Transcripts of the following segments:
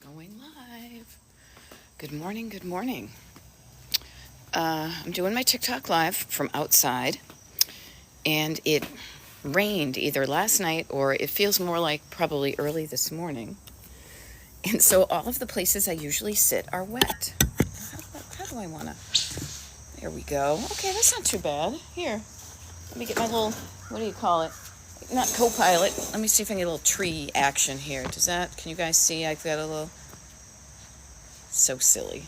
Going live. Good morning, good morning. I'm doing my TikTok live from outside, and it rained either last night or it feels more like probably early this morning. And so all of the places I usually sit are wet. How do I want to? There we go. Okay, that's not too bad. Here, let me get my little, what do you call it? Not co-pilot. Let me see if I can get a little tree action here. Can you guys see? I've got a little, so silly.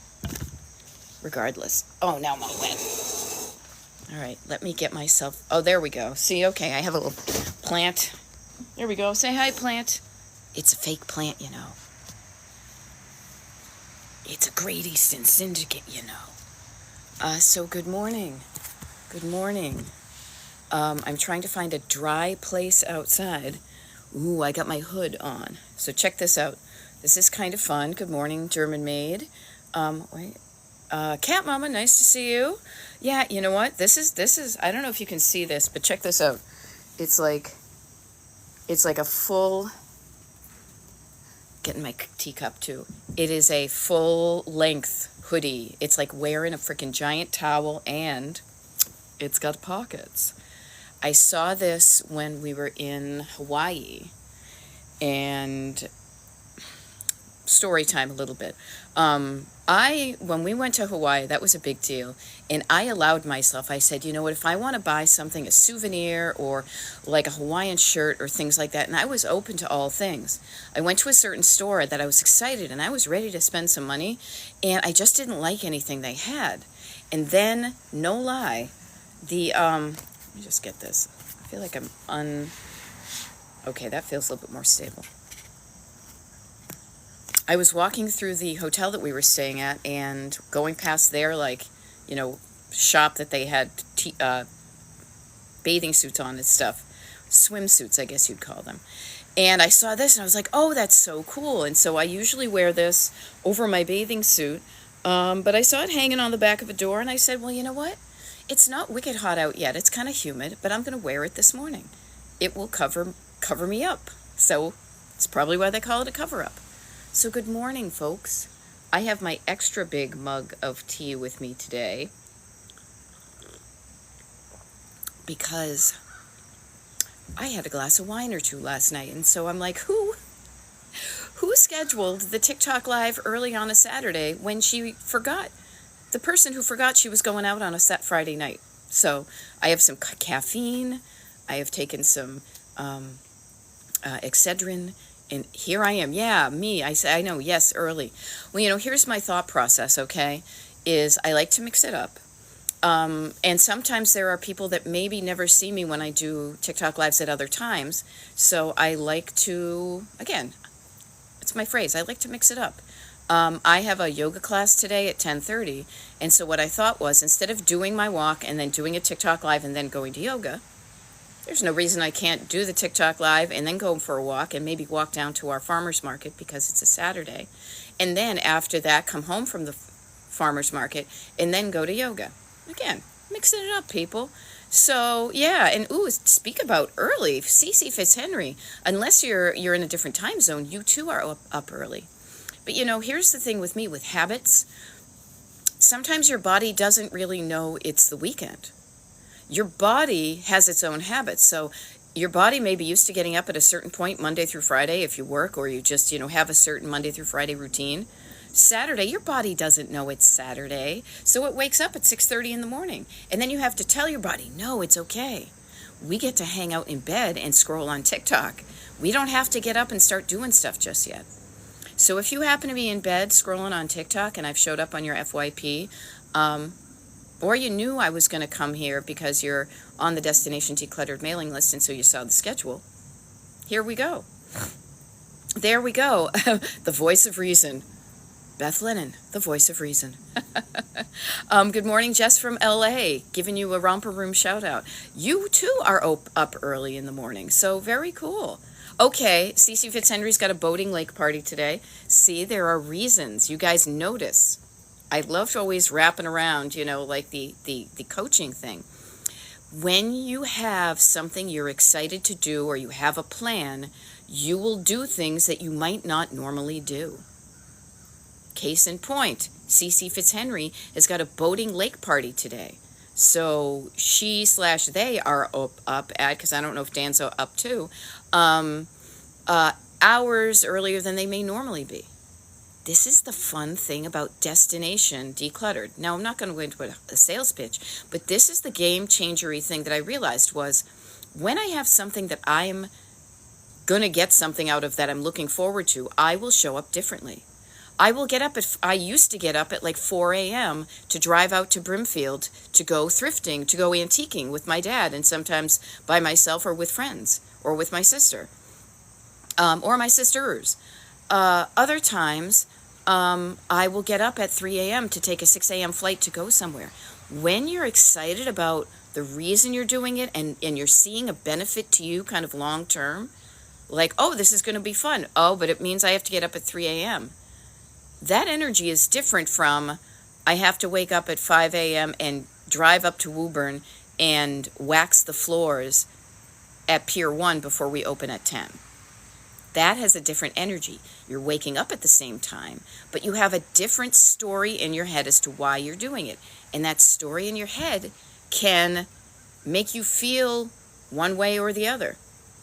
Regardless. Oh, now I'm all wet. All right, let me get myself, oh, there we go. See, okay, I have a little plant. There we go. Say hi, plant. It's a fake plant, you know. It's a Great Eastern Syndicate, you know. So good morning. Good morning. I'm trying to find a dry place outside. Ooh, I got my hood on. So check this out. This is kind of fun. Good morning, German maid. Cat Mama, nice to see you. Yeah, you know what? This is, I don't know if you can see this, but check this out. It's like a full, getting my teacup too. It is a full length hoodie. It's like wearing a freaking giant towel, and it's got pockets. I saw this when we were in Hawaii, and story time a little bit. When we went to Hawaii, that was a big deal. And I allowed myself, I said, you know what, if I want to buy something, a souvenir or like a Hawaiian shirt or things like that, and I was open to all things. I went to a certain store that I was excited and I was ready to spend some money, and I just didn't like anything they had. And then, no lie, let me just get this. I feel like okay, that feels a little bit more stable. I was walking through the hotel that we were staying at and going past their, shop that they had bathing suits on and stuff. Swimsuits, I guess you'd call them. And I saw this and I was like, oh, that's so cool. And so I usually wear this over my bathing suit. But I saw it hanging on the back of a door and I said, well, you know what? It's not wicked hot out yet. It's kind of humid, but I'm going to wear it this morning. It will cover me up. So it's probably why they call it a cover-up. So good morning, folks. I have my extra big mug of tea with me today because I had a glass of wine or two last night, and so I'm like, who scheduled the TikTok live early on a Saturday when she forgot? The person who forgot she was going out on a Friday night. So I have some caffeine. I have taken some Excedrin. And here I am. Yeah, me. I know, yes, early. Well, here's my thought process, okay, is I like to mix it up. And sometimes there are people that maybe never see me when I do TikTok lives at other times. So I like to, again, it's my phrase, I like to mix it up. I have a yoga class today at 10:30. And so what I thought was, instead of doing my walk and then doing a TikTok live and then going to yoga, there's no reason I can't do the TikTok live and then go for a walk and maybe walk down to our farmer's market because it's a Saturday. And then after that, come home from the farmer's market and then go to yoga. Again, mixing it up, people. So, yeah, and speak about early. Cece Fitzhenry, unless you're in a different time zone, you too are up early. But, here's the thing with me, with habits. Sometimes your body doesn't really know it's the weekend. Your body has its own habits. So your body may be used to getting up at a certain point Monday through Friday if you work, or you just, have a certain Monday through Friday routine. Saturday, your body doesn't know it's Saturday. So it wakes up at 6:30 in the morning. And then you have to tell your body, no, it's okay. We get to hang out in bed and scroll on TikTok. We don't have to get up and start doing stuff just yet. So if you happen to be in bed scrolling on TikTok and I've showed up on your FYP, or you knew I was going to come here because you're on the Destination Decluttered mailing list and so you saw the schedule. Here we go. There we go. The voice of reason. Beth Lennon, the voice of reason. Good morning, Jess from LA, giving you a romper room shout out. You too are up early in the morning, so very cool. Okay, Cece Fitzhenry's got a boating lake party today. See, there are reasons. You guys notice. I loved always wrapping around, like the coaching thing. When you have something you're excited to do or you have a plan, you will do things that you might not normally do. Case in point, Cece Fitzhenry has got a boating lake party today. So she/they are up at, because I don't know if Dan's up too, hours earlier than they may normally be. This is the fun thing about Destination Decluttered. Now, I'm not going to go into a sales pitch, but this is the game-changery thing that I realized was when I have something that I'm going to get something out of that I'm looking forward to, I will show up differently. I used to get up at like 4 a.m. to drive out to Brimfield to go thrifting, to go antiquing with my dad, and sometimes by myself or with friends or with my sister or my sisters. Other times, I will get up at 3 a.m. to take a 6 a.m. flight to go somewhere. When you're excited about the reason you're doing it and you're seeing a benefit to you kind of long term, like, oh, this is going to be fun. Oh, but it means I have to get up at 3 a.m. That energy is different from I have to wake up at 5 a.m. and drive up to Woburn and wax the floors at Pier 1 before we open at 10. That has a different energy. You're waking up at the same time, but you have a different story in your head as to why you're doing it. And that story in your head can make you feel one way or the other.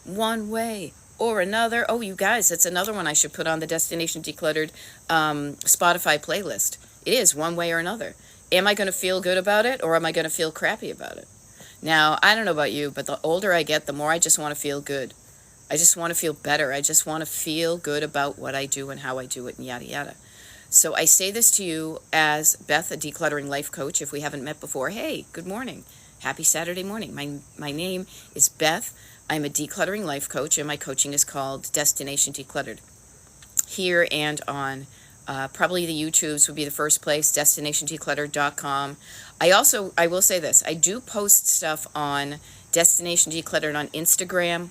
One way or another. Oh, you guys, that's another one I should put on the Destination Decluttered Spotify playlist. It is one way or another. Am I going to feel good about it, or am I going to feel crappy about it? Now, I don't know about you, but the older I get, the more I just want to feel good. I just want to feel better. I just want to feel good about what I do and how I do it and yada yada. So I say this to you as Beth, a decluttering life coach. If we haven't met before, hey, good morning. Happy Saturday morning. My name is Beth. I'm a decluttering life coach, and my coaching is called Destination Decluttered. Here and on probably the YouTubes would be the first place, destinationdecluttered.com. I will say this, I do post stuff on Destination Decluttered on Instagram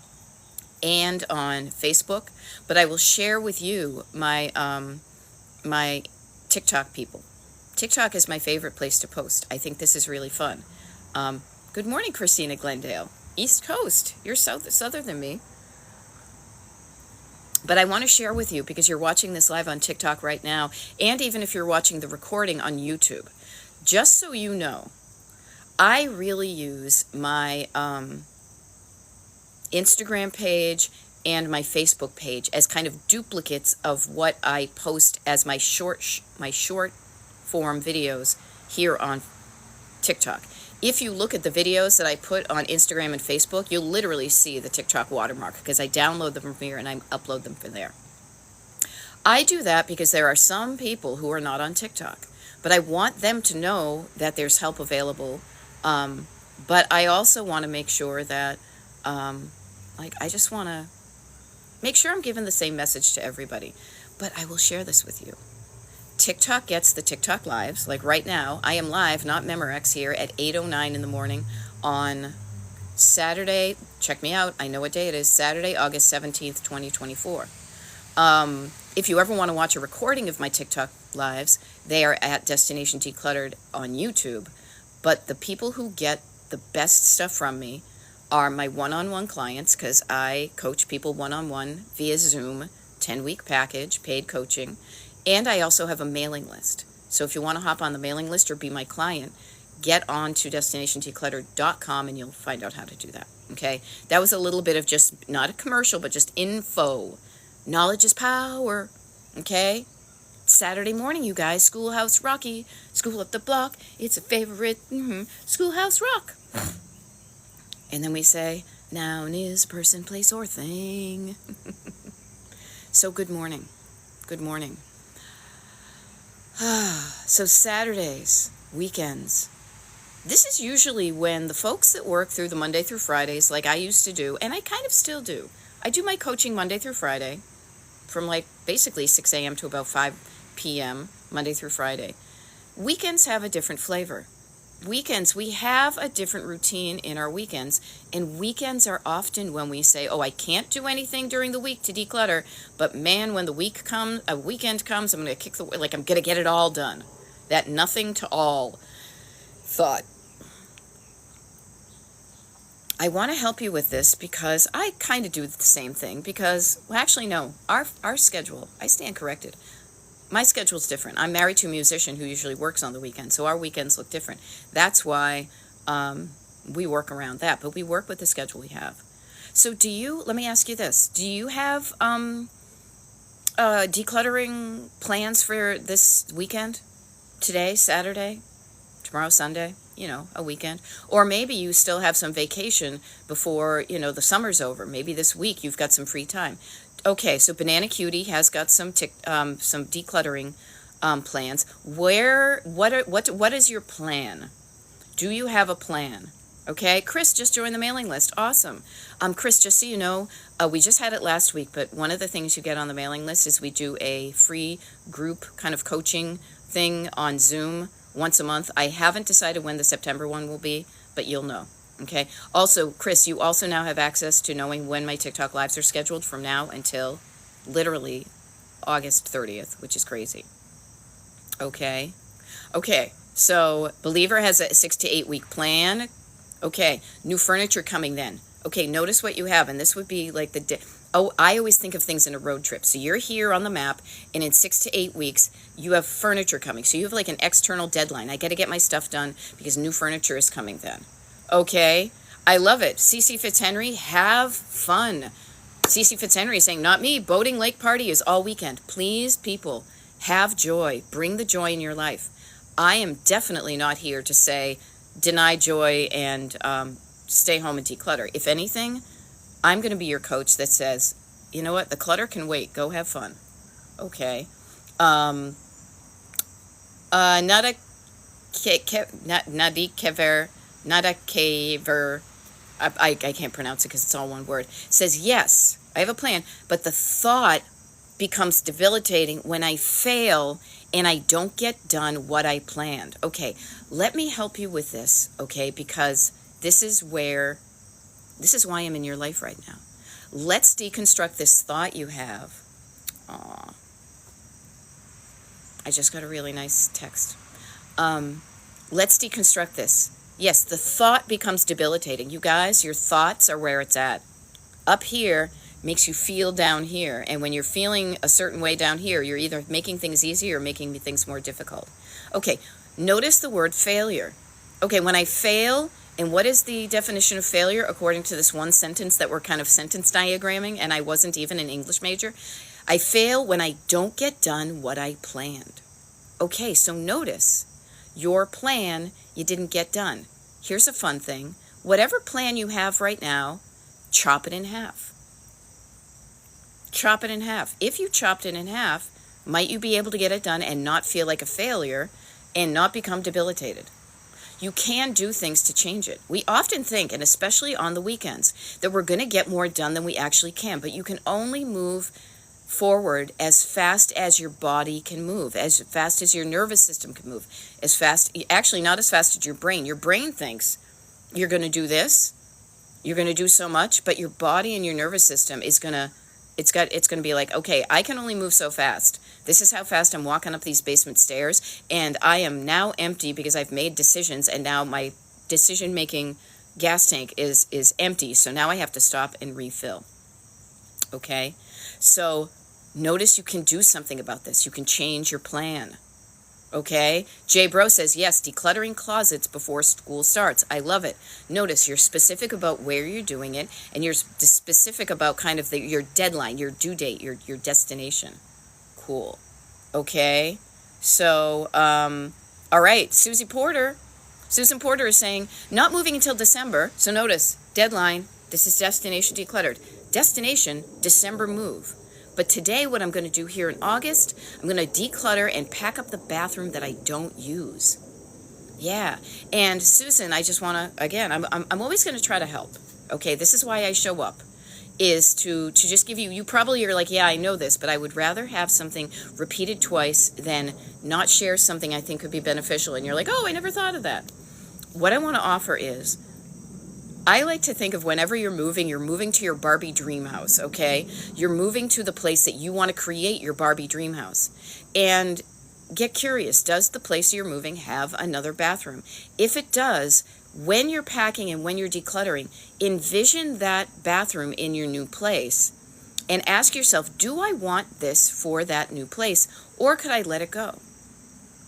and on Facebook, but I will share with you my my TikTok people. TikTok is my favorite place to post. I think this is really fun. Good morning, Christina Glendale. East Coast. You're southern than me. But I want to share with you, because you're watching this live on TikTok right now, and even if you're watching the recording on YouTube, just so you know, I really use my Instagram page and my Facebook page as kind of duplicates of what I post as my short form videos here on TikTok. If you look at the videos that I put on Instagram and Facebook, you'll literally see the TikTok watermark, because I download them from here and I upload them from there. I do that because there are some people who are not on TikTok, but I want them to know that there's help available. But I also want to make sure that, I just want to make sure I'm giving the same message to everybody. But I will share this with you. TikTok gets the TikTok lives. Like right now, I am live, not Memorex, here at 8:09 in the morning on Saturday. Check me out. I know what day it is. Saturday, August 17th, 2024. If you ever want to watch a recording of my TikTok lives, they are at Destination Decluttered on YouTube. But the people who get the best stuff from me are my one-on-one clients, because I coach people one-on-one via Zoom, 10-week package, paid coaching. And I also have a mailing list. So if you want to hop on the mailing list or be my client, get on to destinationdecluttered.com and you'll find out how to do that. Okay? That was a little bit of just, not a commercial, but just info. Knowledge is power. Okay? Saturday morning, you guys. Schoolhouse Rocky. School up the block. It's a favorite. Schoolhouse Rock. And then we say, noun is person, place, or thing. So good morning. Good morning. So Saturdays, weekends. This is usually when the folks that work through the Monday through Fridays, like I used to do, and I kind of still do. I do my coaching Monday through Friday from like basically 6 a.m. to about 5 p.m. Monday through Friday. Weekends have a different flavor. Weekends, we have a different routine in our weekends, and weekends are often when we say, oh, I can't do anything during the week to declutter, but man, when the weekend comes, I'm going to I'm going to get it all done. That nothing to all thought. I want to help you with this because I kind of do the same thing because, well, actually, no, our schedule, I stand corrected. my schedule's different. I'm married to a musician who usually works on the weekend, so our weekends look different. That's why we work around that, but we work with the schedule we have. So let me ask you this, do you have decluttering plans for this weekend? Today, Saturday, tomorrow, Sunday, a weekend. Or maybe you still have some vacation before, the summer's over. Maybe this week you've got some free time. Okay, so Banana Cutie has got some decluttering plans. What is your plan? Do you have a plan? Okay, Chris just joined the mailing list. Awesome. Chris, just so you know, we just had it last week, but one of the things you get on the mailing list is we do a free group kind of coaching thing on Zoom once a month. I haven't decided when the September one will be, but you'll know. Okay. Also, Chris, you also now have access to knowing when my TikTok lives are scheduled from now until literally August 30th, which is crazy. Okay. Okay. So Believer has a 6 to 8 week plan. Okay. New furniture coming then. Okay. Notice what you have. And this would be like I always think of things in a road trip. So you're here on the map, and in 6 to 8 weeks, you have furniture coming. So you have like an external deadline. I got to get my stuff done because new furniture is coming then. Okay, I love it. CC Fitzhenry, have fun. CC Fitzhenry is saying, not me, boating lake party is all weekend. Please, people, have joy. Bring the joy in your life. I am definitely not here to say, deny joy and stay home and declutter. If anything, I'm going to be your coach that says, you know what, the clutter can wait. Go have fun. Okay. Nadi Kever. Nada Kaver, I can't pronounce it because it's all one word, says, yes, I have a plan, but the thought becomes debilitating when I fail and I don't get done what I planned. Okay, let me help you with this, okay, because this is why I'm in your life right now. Let's deconstruct this thought you have. Aw, I just got a really nice text. Let's deconstruct this. Yes, the thought becomes debilitating. You guys, your thoughts are where it's at. Up here makes you feel down here. And when you're feeling a certain way down here, you're either making things easier or making things more difficult. Okay, notice the word failure. Okay, when I fail, and what is the definition of failure according to this one sentence that we're kind of sentence diagramming, and I wasn't even an English major? I fail when I don't get done what I planned. Okay, so notice your plan you didn't get done. Here's a fun thing. Whatever plan you have right now, chop it in half. Chop it in half. If you chopped it in half, might you be able to get it done and not feel like a failure and not become debilitated? You can do things to change it. We often think, and especially on the weekends, that we're going to get more done than we actually can, but you can only move forward as fast as your body can move, as fast as your nervous system can move, as fast, actually not as fast as your brain. Your brain thinks you're going to do this, you're going to do so much, but your body and your nervous system is going to, it's going to be like, okay, I can only move so fast. This is how fast I'm walking up these basement stairs, and I am now empty because I've made decisions, and now my decision-making gas tank is empty, so now I have to stop and refill. Okay? So notice you can do something about this. You can change your plan. Okay? Jay Bro says, yes, decluttering closets before school starts. I love it. Notice you're specific about where you're doing it, and you're specific about kind of your deadline, your due date, your destination. Cool. Okay? So, all right, Susan Porter is saying, not moving until December. So notice, deadline, this is destination decluttered. Destination, December move. But today, what I'm going to do here in August, I'm going to declutter and pack up the bathroom that I don't use. Yeah. And Susan, I just want to, again, I'm always going to try to help. Okay, this is why I show up, is to just give you probably are like, yeah, I know this, but I would rather have something repeated twice than not share something I think could be beneficial. And you're like, oh, I never thought of that. What I want to offer is, I like to think of whenever you're moving to your Barbie dream house, okay? You're moving to the place that you want to create your Barbie dream house. And get curious, does the place you're moving have another bathroom? If it does, when you're packing and when you're decluttering, envision that bathroom in your new place and ask yourself, do I want this for that new place? Or could I let it go?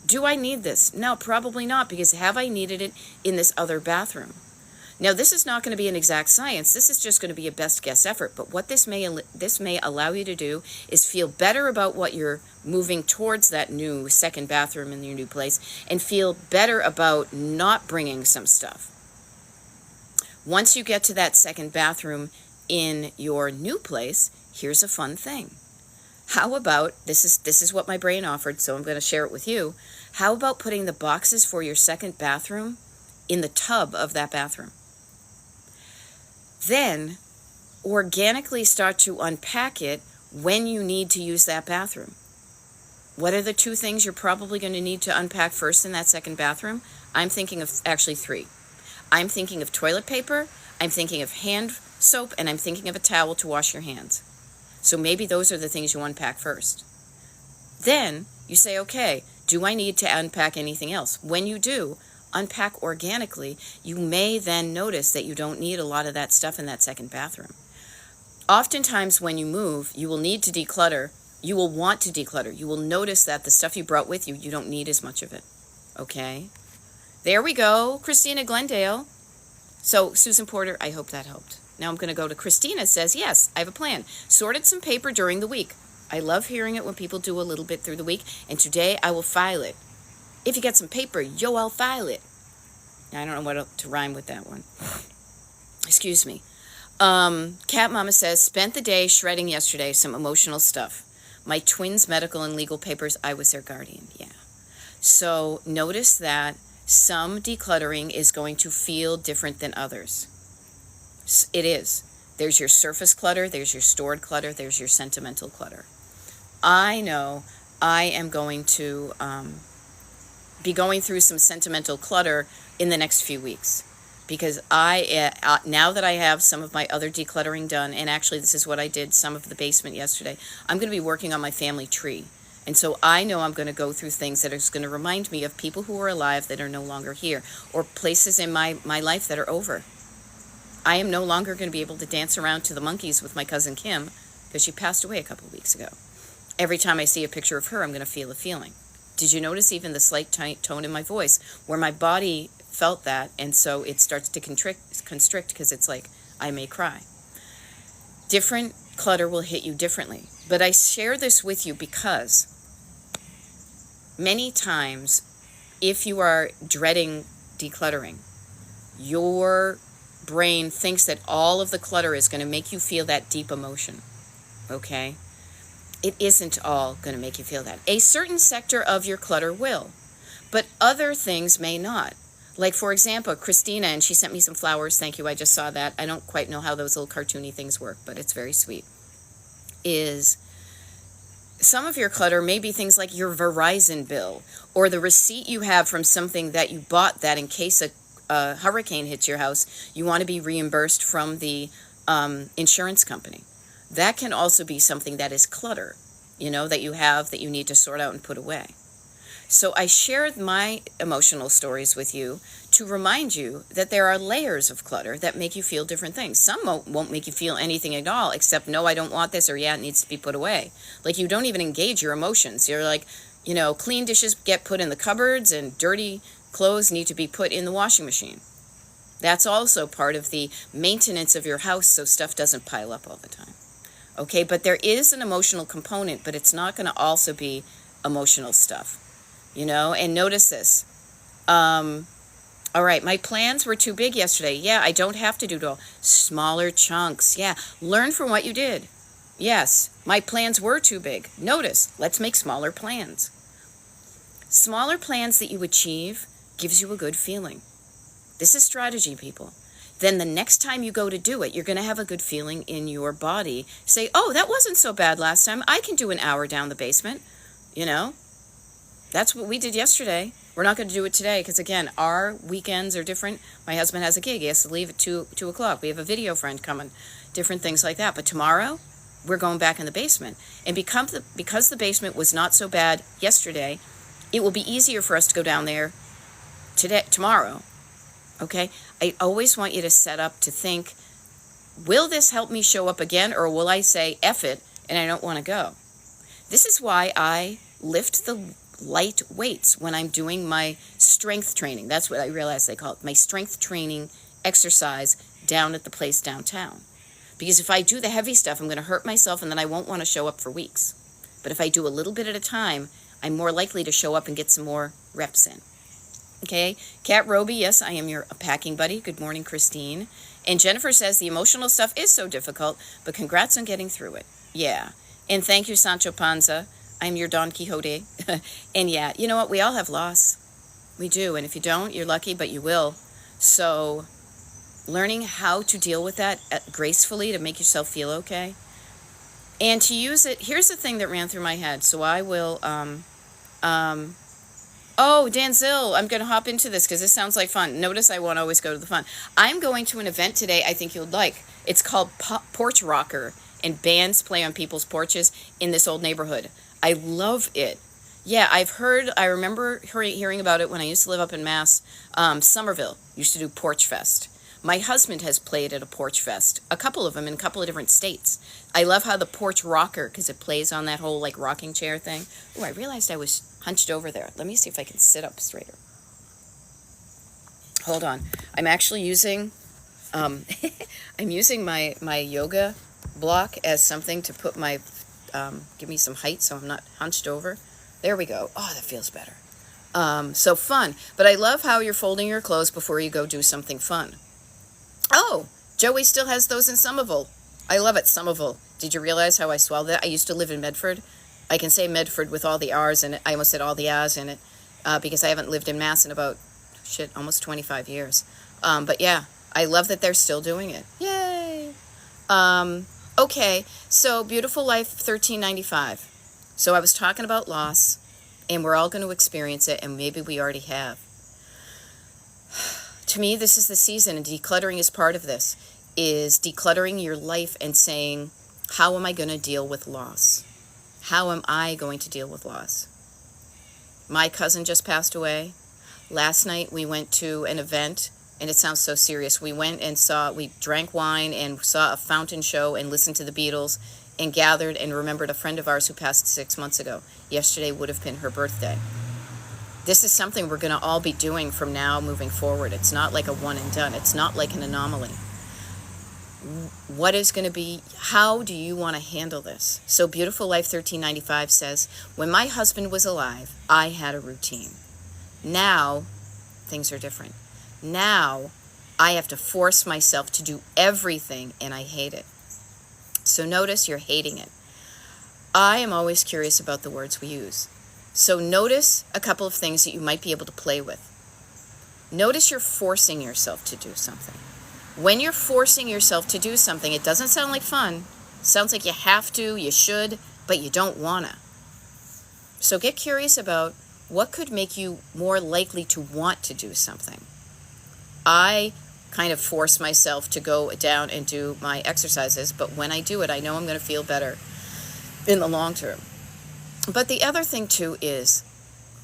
Do I need this? No, probably not, because have I needed it in this other bathroom? Now, this is not going to be an exact science. This is just going to be a best guess effort. But what this may allow you to do is feel better about what you're moving towards that new second bathroom in your new place, and feel better about not bringing some stuff. Once you get to that second bathroom in your new place, here's a fun thing. How about, this is what my brain offered, so I'm going to share it with you. How about putting the boxes for your second bathroom in the tub of that bathroom? Then organically start to unpack it when you need to use that bathroom. What are the two things you're probably going to need to unpack first in that second bathroom? I'm thinking of actually three. I'm thinking of toilet paper, I'm thinking of hand soap, and I'm thinking of a towel to wash your hands. So maybe those are the things you unpack first. Then you say, okay, do I need to unpack anything else? When you do, unpack organically. You may then notice that you don't need a lot of that stuff in that second bathroom. Oftentimes when you move, you will need to declutter. You will want to declutter. You will notice that the stuff you brought with you, you don't need as much of it. Okay? There we go, Christina Glendale. So, Susan Porter, I hope that helped. Now I'm going to go to Christina. Says, yes, I have a plan. Sorted some paper during the week. I love hearing it when people do a little bit through the week, and today I will file it. If you get some paper, I'll file it. I don't know what to rhyme with that one. Excuse me. Cat Mama says, spent the day shredding yesterday, some emotional stuff. My twins' medical and legal papers, I was their guardian. Yeah. So notice that some decluttering is going to feel different than others. It is. There's your surface clutter, there's your stored clutter, there's your sentimental clutter. I know I am going to be going through some sentimental clutter in the next few weeks, because now that I have some of my other decluttering done, and actually this is what I did, some of the basement yesterday, I'm going to be working on my family tree. And so I know I'm going to go through things that are going to remind me of people who are alive that are no longer here, or places in my life that are over. I am no longer going to be able to dance around to the monkeys with my cousin Kim, because she passed away a couple of weeks ago. Every time I see a picture of her, I'm going to feel a feeling. Did you notice even the slight tone in my voice where my body felt that, and so it starts to constrict because it's like I may cry. Different clutter will hit you differently. But I share this with you because many times, if you are dreading decluttering, your brain thinks that all of the clutter is going to make you feel that deep emotion. Okay? It isn't all going to make you feel that. A certain sector of your clutter will, but other things may not. Like, for example, Christina, and she sent me some flowers. Thank you. I just saw that. I don't quite know how those little cartoony things work, but it's very sweet. Is some of your clutter may be things like your Verizon bill, or the receipt you have from something that you bought that in case a hurricane hits your house, you want to be reimbursed from the insurance company. That can also be something that is clutter, that you have that you need to sort out and put away. So I shared my emotional stories with you to remind you that there are layers of clutter that make you feel different things. Some won't make you feel anything at all, except, no, I don't want this, or yeah, it needs to be put away. Like, you don't even engage your emotions. You're like, clean dishes get put in the cupboards and dirty clothes need to be put in the washing machine. That's also part of the maintenance of your house so stuff doesn't pile up all the time. Okay, but there is an emotional component, but it's not going to also be emotional stuff. And notice this. All right, my plans were too big yesterday. Yeah, I don't have to do it all. Smaller chunks. Yeah, learn from what you did. Yes, my plans were too big. Notice, let's make smaller plans. Smaller plans that you achieve gives you a good feeling. This is strategy, people. Then the next time you go to do it, you're going to have a good feeling in your body. Say, oh, that wasn't so bad last time. I can do an hour down the basement. That's what we did yesterday. We're not going to do it today because, again, our weekends are different. My husband has a gig. He has to leave at 2 o'clock. We have a video friend coming, different things like that. But tomorrow, we're going back in the basement. And because the basement was not so bad yesterday, it will be easier for us to go down there tomorrow. Okay? I always want you to set up to think, will this help me show up again, or will I say, F it, and I don't want to go? This is why I lift the light weights when I'm doing my strength training. That's what I realized they call it, my strength training exercise down at the place downtown. Because if I do the heavy stuff, I'm going to hurt myself and then I won't want to show up for weeks. But if I do a little bit at a time, I'm more likely to show up and get some more reps in. Okay, Kat Roby, yes, I am your packing buddy. Good morning, Christine. And Jennifer says the emotional stuff is so difficult, but congrats on getting through it. Yeah. And thank you, Sancho Panza. I'm your Don Quixote. And yeah, you know what? We all have loss. We do. And if you don't, you're lucky, but you will. So learning how to deal with that gracefully to make yourself feel okay. And to use it, here's the thing that ran through my head. So I will, oh, Danzil, I'm going to hop into this because this sounds like fun. Notice I won't always go to the fun. I'm going to an event today I think you'll like. It's called Porch Rocker, and bands play on people's porches in this old neighborhood. I love it. Yeah, I remember hearing about it when I used to live up in Mass. Somerville used to do Porch Fest. My husband has played at a Porch Fest, a couple of them in a couple of different states. I love how the Porch Rocker, because it plays on that whole like rocking chair thing. Oh, I realized I was hunched over there. Let me see if I can sit up straighter. Hold on. I'm actually using, I'm using my yoga block as something to put my, give me some height so I'm not hunched over. There we go. Oh, that feels better. So fun. But I love how you're folding your clothes before you go do something fun. Oh, Joey still has those in Somerville. I love it, Somerville. Did you realize how I swallowed that? I used to live in Medford. I can say Medford with all the R's in it. I almost said all the R's in it because I haven't lived in Mass in about, almost 25 years. But yeah, I love that they're still doing it. Yay! Okay, so Beautiful Life 1395. So I was talking about loss, and we're all going to experience it, and maybe we already have. To me, this is the season, and decluttering is part of this, is decluttering your life and saying, how am I going to deal with loss? How am I going to deal with loss? My cousin just passed away. Last night we went to an event, and it sounds so serious. We went and we drank wine and saw a fountain show and listened to the Beatles and gathered and remembered a friend of ours who passed 6 months ago. Yesterday would have been her birthday. This is something we're going to all be doing from now moving forward. It's not like a one and done. It's not like an anomaly. What is going to be, how do you want to handle this? So Beautiful Life 1395 says, when my husband was alive, I had a routine. Now, things are different. Now, I have to force myself to do everything, and I hate it. So notice you're hating it. I am always curious about the words we use. So notice a couple of things that you might be able to play with. Notice you're forcing yourself to do something. When you're forcing yourself to do something, it doesn't sound like fun. It sounds like you have to, you should, but you don't wanna. So get curious about what could make you more likely to want to do something. I kind of force myself to go down and do my exercises, but when I do it, I know I'm going to feel better in the long term. But the other thing too is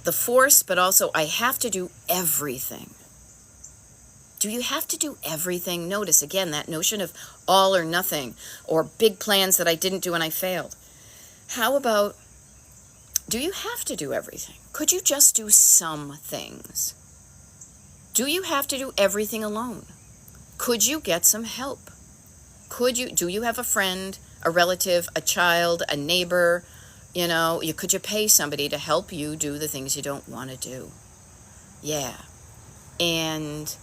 the force, but also I have to do everything. Do you have to do everything? Notice again that notion of all or nothing, or big plans that I didn't do and I failed. How about, do you have to do everything? Could you just do some things? Do you have to do everything alone? Could you get some help? Do you have a friend, a relative, a child, a neighbor? Could you pay somebody to help you do the things you don't want to do? Yeah. And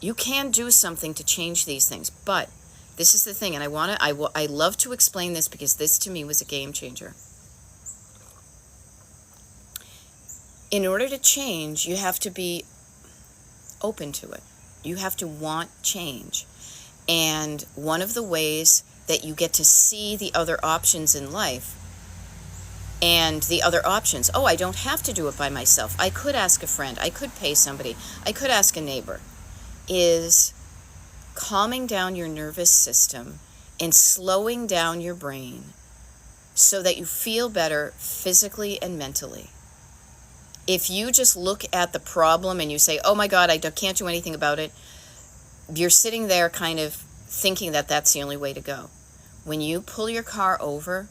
you can do something to change these things, but this is the thing, and I love to explain this because this to me was a game changer. In order to change, you have to be open to it. You have to want change. And one of the ways that you get to see the other options in life and the other options, I don't have to do it by myself. I could ask a friend. I could pay somebody. I could ask a neighbor. Is calming down your nervous system and slowing down your brain so that you feel better physically and mentally. If you just look at the problem and you say, oh my God, I can't do anything about it, you're sitting there kind of thinking that that's the only way to go. When you pull your car over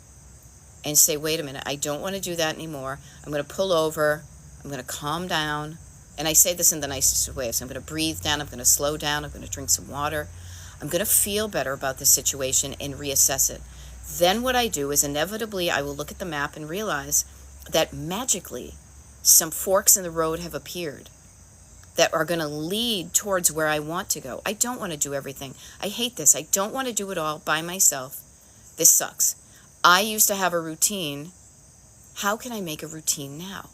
and say, wait a minute, I don't want to do that anymore. I'm going to pull over. I'm going to calm down. And I say this in the nicest way. So I'm going to breathe down. I'm going to slow down. I'm going to drink some water. I'm going to feel better about the situation and reassess it. Then what I do is inevitably I will look at the map and realize that magically some forks in the road have appeared that are going to lead towards where I want to go. I don't want to do everything. I hate this. I don't want to do it all by myself. This sucks. I used to have a routine. How can I make a routine now?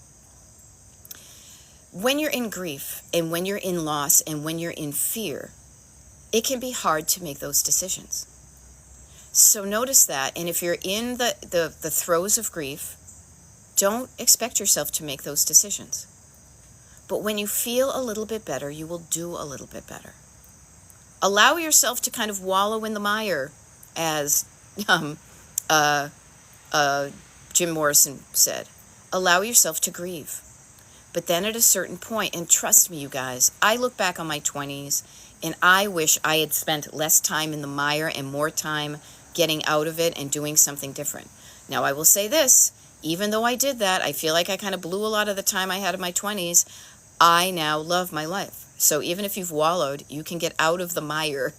When you're in grief and when you're in loss and when you're in fear, it can be hard to make those decisions. So notice that. And if you're in the throes of grief, don't expect yourself to make those decisions. But when you feel a little bit better, you will do a little bit better. Allow yourself to kind of wallow in the mire, as Jim Morrison said. Allow yourself to grieve. But then at a certain point, and trust me, you guys, I look back on my 20s, and I wish I had spent less time in the mire and more time getting out of it and doing something different. Now, I will say this, even though I did that, I feel like I kind of blew a lot of the time I had in my 20s. I now love my life. So even if you've wallowed, you can get out of the mire,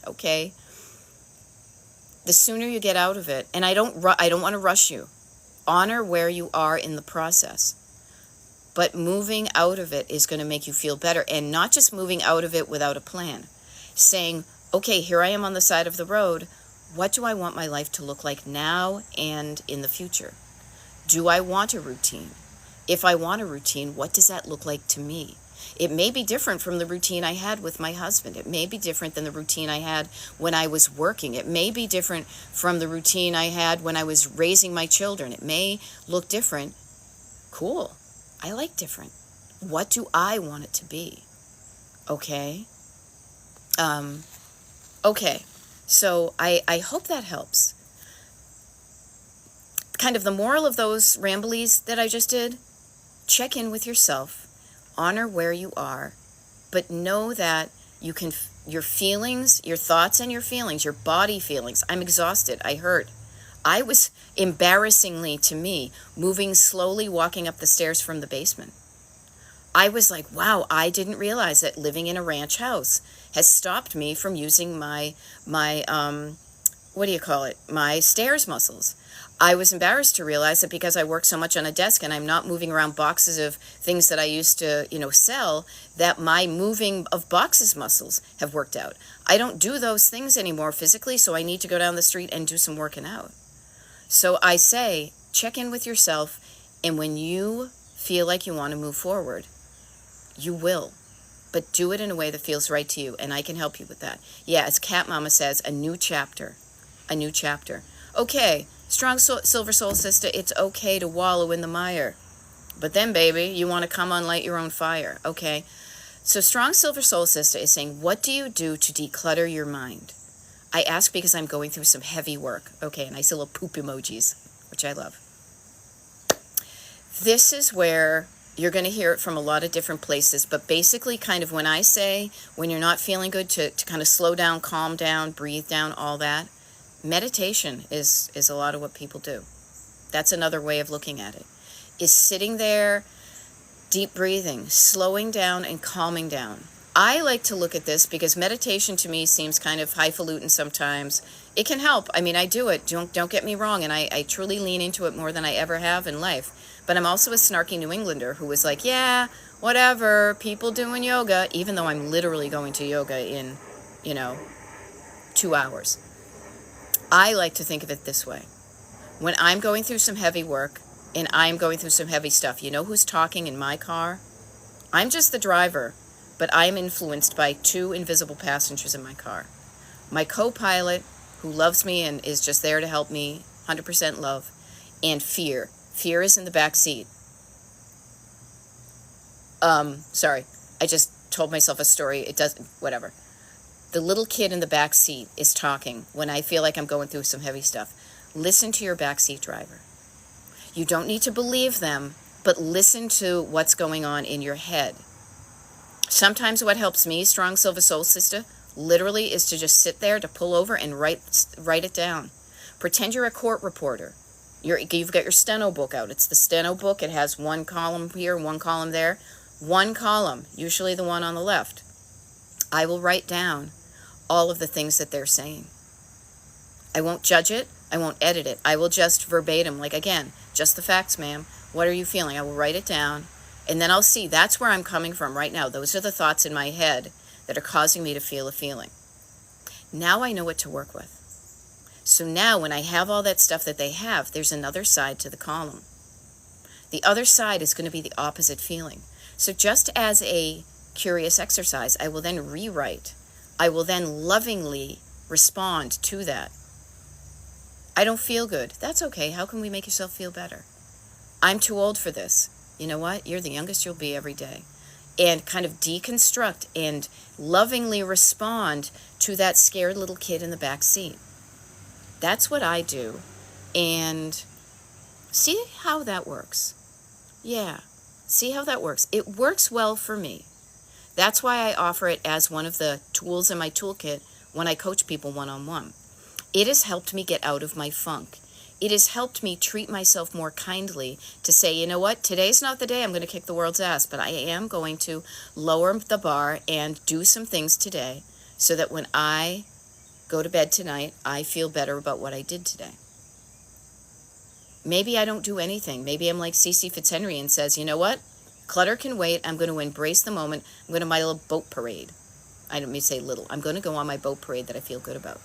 okay? The sooner you get out of it, and I don't want to rush you. Honor where you are in the process. But moving out of it is going to make you feel better, and not just moving out of it without a plan. Saying, okay, here I am on the side of the road. What do I want my life to look like now and in the future? Do I want a routine? If I want a routine, what does that look like to me? It may be different from the routine I had with my husband. It may be different than the routine I had when I was working. It may be different from the routine I had when I was raising my children. It may look different. Cool. I like different. What do I want it to be? Okay. Okay. So I hope that helps. Kind of the moral of those ramblies that I just did, check in with yourself, honor where you are, but know that you can, your feelings, your thoughts and your feelings, your body feelings. I'm exhausted. I hurt. I was, embarrassingly to me, moving slowly, walking up the stairs from the basement. I was like, wow, I didn't realize that living in a ranch house has stopped me from using my my stairs muscles. I was embarrassed to realize that because I work so much on a desk and I'm not moving around boxes of things that I used to, sell, that my moving of boxes muscles have worked out. I don't do those things anymore physically, so I need to go down the street and do some working out. So I say, check in with yourself, and when you feel like you want to move forward, you will. But do it in a way that feels right to you, and I can help you with that. Yeah, as Cat Mama says, a new chapter. A new chapter. Okay, strong silver soul sister, it's okay to wallow in the mire. But then, baby, you want to come on, light your own fire. Okay, so strong silver soul sister is saying, what do you do to declutter your mind? I ask because I'm going through some heavy work. Okay, and I see little poop emojis, which I love. This is where you're going to hear it from a lot of different places, but basically kind of when I say, when you're not feeling good, to kind of slow down, calm down, breathe down, all that, meditation is a lot of what people do. That's another way of looking at it, is sitting there, deep breathing, slowing down and calming down. I like to look at this because meditation to me seems kind of highfalutin sometimes. It can help. I mean, I do it. Don't get me wrong, and I truly lean into it more than I ever have in life. But I'm also a snarky New Englander who was like, yeah, whatever, people doing yoga, even though I'm literally going to yoga in, 2 hours. I like to think of it this way. When I'm going through some heavy work and I'm going through some heavy stuff, you know who's talking in my car? I'm just the driver, but I'm influenced by 2 invisible passengers in my car. My co-pilot, who loves me and is just there to help me, 100% love, and fear. Fear is in the back seat. Sorry, I just told myself a story. It doesn't, whatever. The little kid in the back seat is talking when I feel like I'm going through some heavy stuff. Listen to your backseat driver. You don't need to believe them, but listen to what's going on in your head. Sometimes what helps me, strong silver soul sister, literally is to just sit there, to pull over and write it down. Pretend you're a court reporter. You've got your steno book out. It's the steno book. It has one column here, one column there. One column, usually the one on the left. I will write down all of the things that they're saying. I won't judge it. I won't edit it. I will just verbatim, like, again, just the facts, ma'am. What are you feeling? I will write it down, and then I'll see. That's where I'm coming from right now. Those are the thoughts in my head that are causing me to feel a feeling. Now I know what to work with. So now when I have all that stuff that they have, there's another side to the column. The other side is going to be the opposite feeling. So just as a curious exercise, I will then rewrite. I will then lovingly respond to that. I don't feel good. That's okay. How can we make yourself feel better? I'm too old for this. You know what? You're the youngest you'll be every day. And kind of deconstruct and lovingly respond to that scared little kid in the back seat. That's what I do. And see how that works. Yeah. See how that works. It works well for me. That's why I offer it as one of the tools in my toolkit when I coach people one-on-one. It has helped me get out of my funk. It has helped me treat myself more kindly to say, you know what, today's not the day I'm going to kick the world's ass, but I am going to lower the bar and do some things today so that when I go to bed tonight, I feel better about what I did today. Maybe I don't do anything. Maybe I'm like Cece Fitzhenry and says, you know what, clutter can wait. I'm going to embrace the moment. I'm going to my little boat parade. I don't mean to say little. I'm going to go on my boat parade that I feel good about.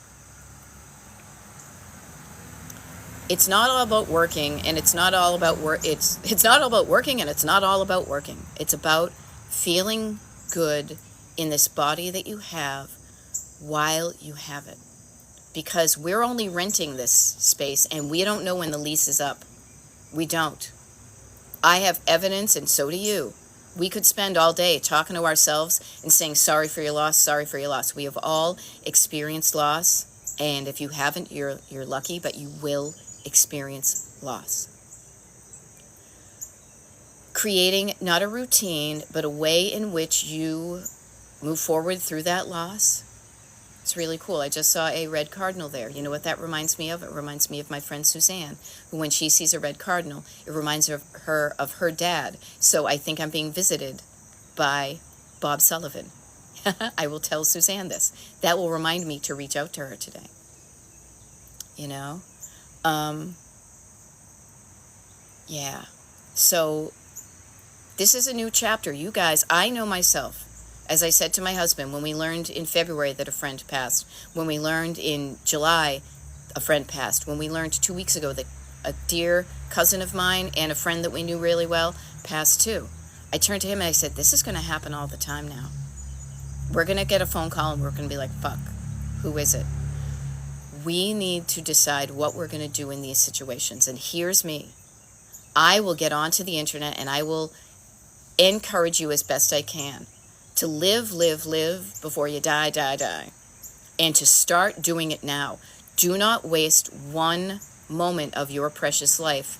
It's not all about working, and it's not all about work. It's not all about working, and it's not all about working. It's about feeling good in this body that you have while you have it. Because we're only renting this space, and we don't know when the lease is up. We don't. I have evidence, and so do you. We could spend all day talking to ourselves and saying, sorry for your loss, sorry for your loss. We have all experienced loss, and if you haven't, you're lucky, but you will experience loss. Creating not a routine, but a way in which you move forward through that loss. It's really cool. I just saw a red cardinal there. You know what that reminds me of? It reminds me of my friend Suzanne, who when she sees a red cardinal, it reminds her of her dad. So I think I'm being visited by Bob Sullivan. I will tell Suzanne this. That will remind me to reach out to her today. You know? Yeah. So this is a new chapter. You guys, I know myself. As I said to my husband, when we learned in February that a friend passed, when we learned in July a friend passed, when we learned 2 weeks ago that a dear cousin of mine and a friend that we knew really well passed too, I turned to him and I said, this is going to happen all the time now. We're going to get a phone call and we're going to be like, fuck, who is it? We need to decide what we're going to do in these situations. And here's me. I will get onto the internet and I will encourage you as best I can to live before you die. And to start doing it now. Do not waste one moment of your precious life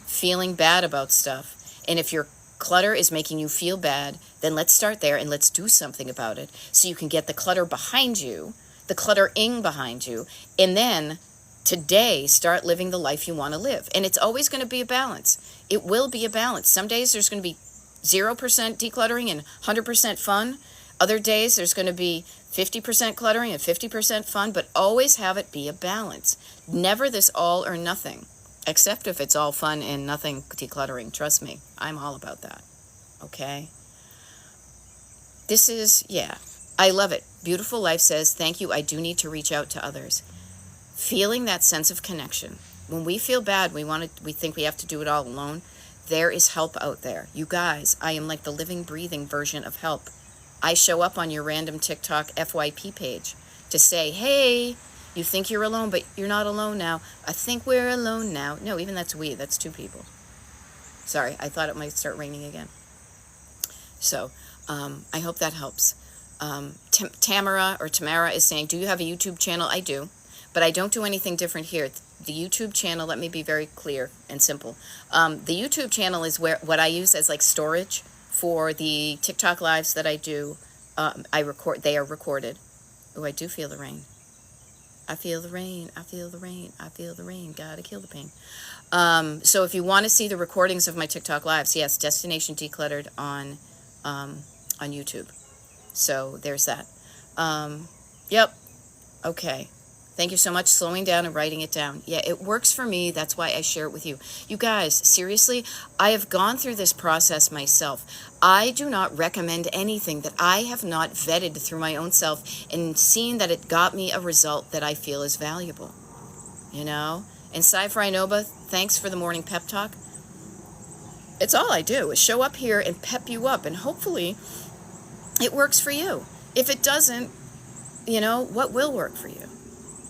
feeling bad about stuff. And if your clutter is making you feel bad, then let's start there and let's do something about it so you can get the clutter behind you, the cluttering behind you, and then today start living the life you want to live. And it's always going to be a balance. It will be a balance. Some days there's going to be 0% decluttering and 100% fun. Other days there's going to be 50% cluttering and 50% fun, but always have it be a balance. Never this all or nothing, except if it's all fun and nothing decluttering. Trust me, I'm all about that. Okay? This is, yeah, I love it. Beautiful Life says, thank you, I do need to reach out to others. Feeling that sense of connection. When we feel bad, we think we have to do it all alone. There is help out there. You guys, I am like the living, breathing version of help. I show up on your random TikTok FYP page to say, hey, you think you're alone, but you're not alone now. I think we're alone now. No, even that's we. That's two people. Sorry, I thought it might start raining again. So, I hope that helps. Tamara is saying, do you have a YouTube channel? I do, but I don't do anything different here. The YouTube channel, let me be very clear and simple. The YouTube channel is what I use as like storage for the TikTok lives that I do. They are recorded. Oh, I do feel the rain. I feel the rain. I feel the rain. I feel the rain. Gotta kill the pain. So if you want to see the recordings of my TikTok lives, yes, Destination Decluttered on YouTube. So there's that. Yep. Okay. Thank you so much. Slowing down and writing it down. Yeah, it works for me. That's why I share it with you. You guys, seriously, I have gone through this process myself. I do not recommend anything that I have not vetted through my own self and seen that it got me a result that I feel is valuable. You know? And Cypher Inoba, thanks for the morning pep talk. It's all I do is show up here and pep you up, and hopefully it works for you. If it doesn't, you know, what will work for you?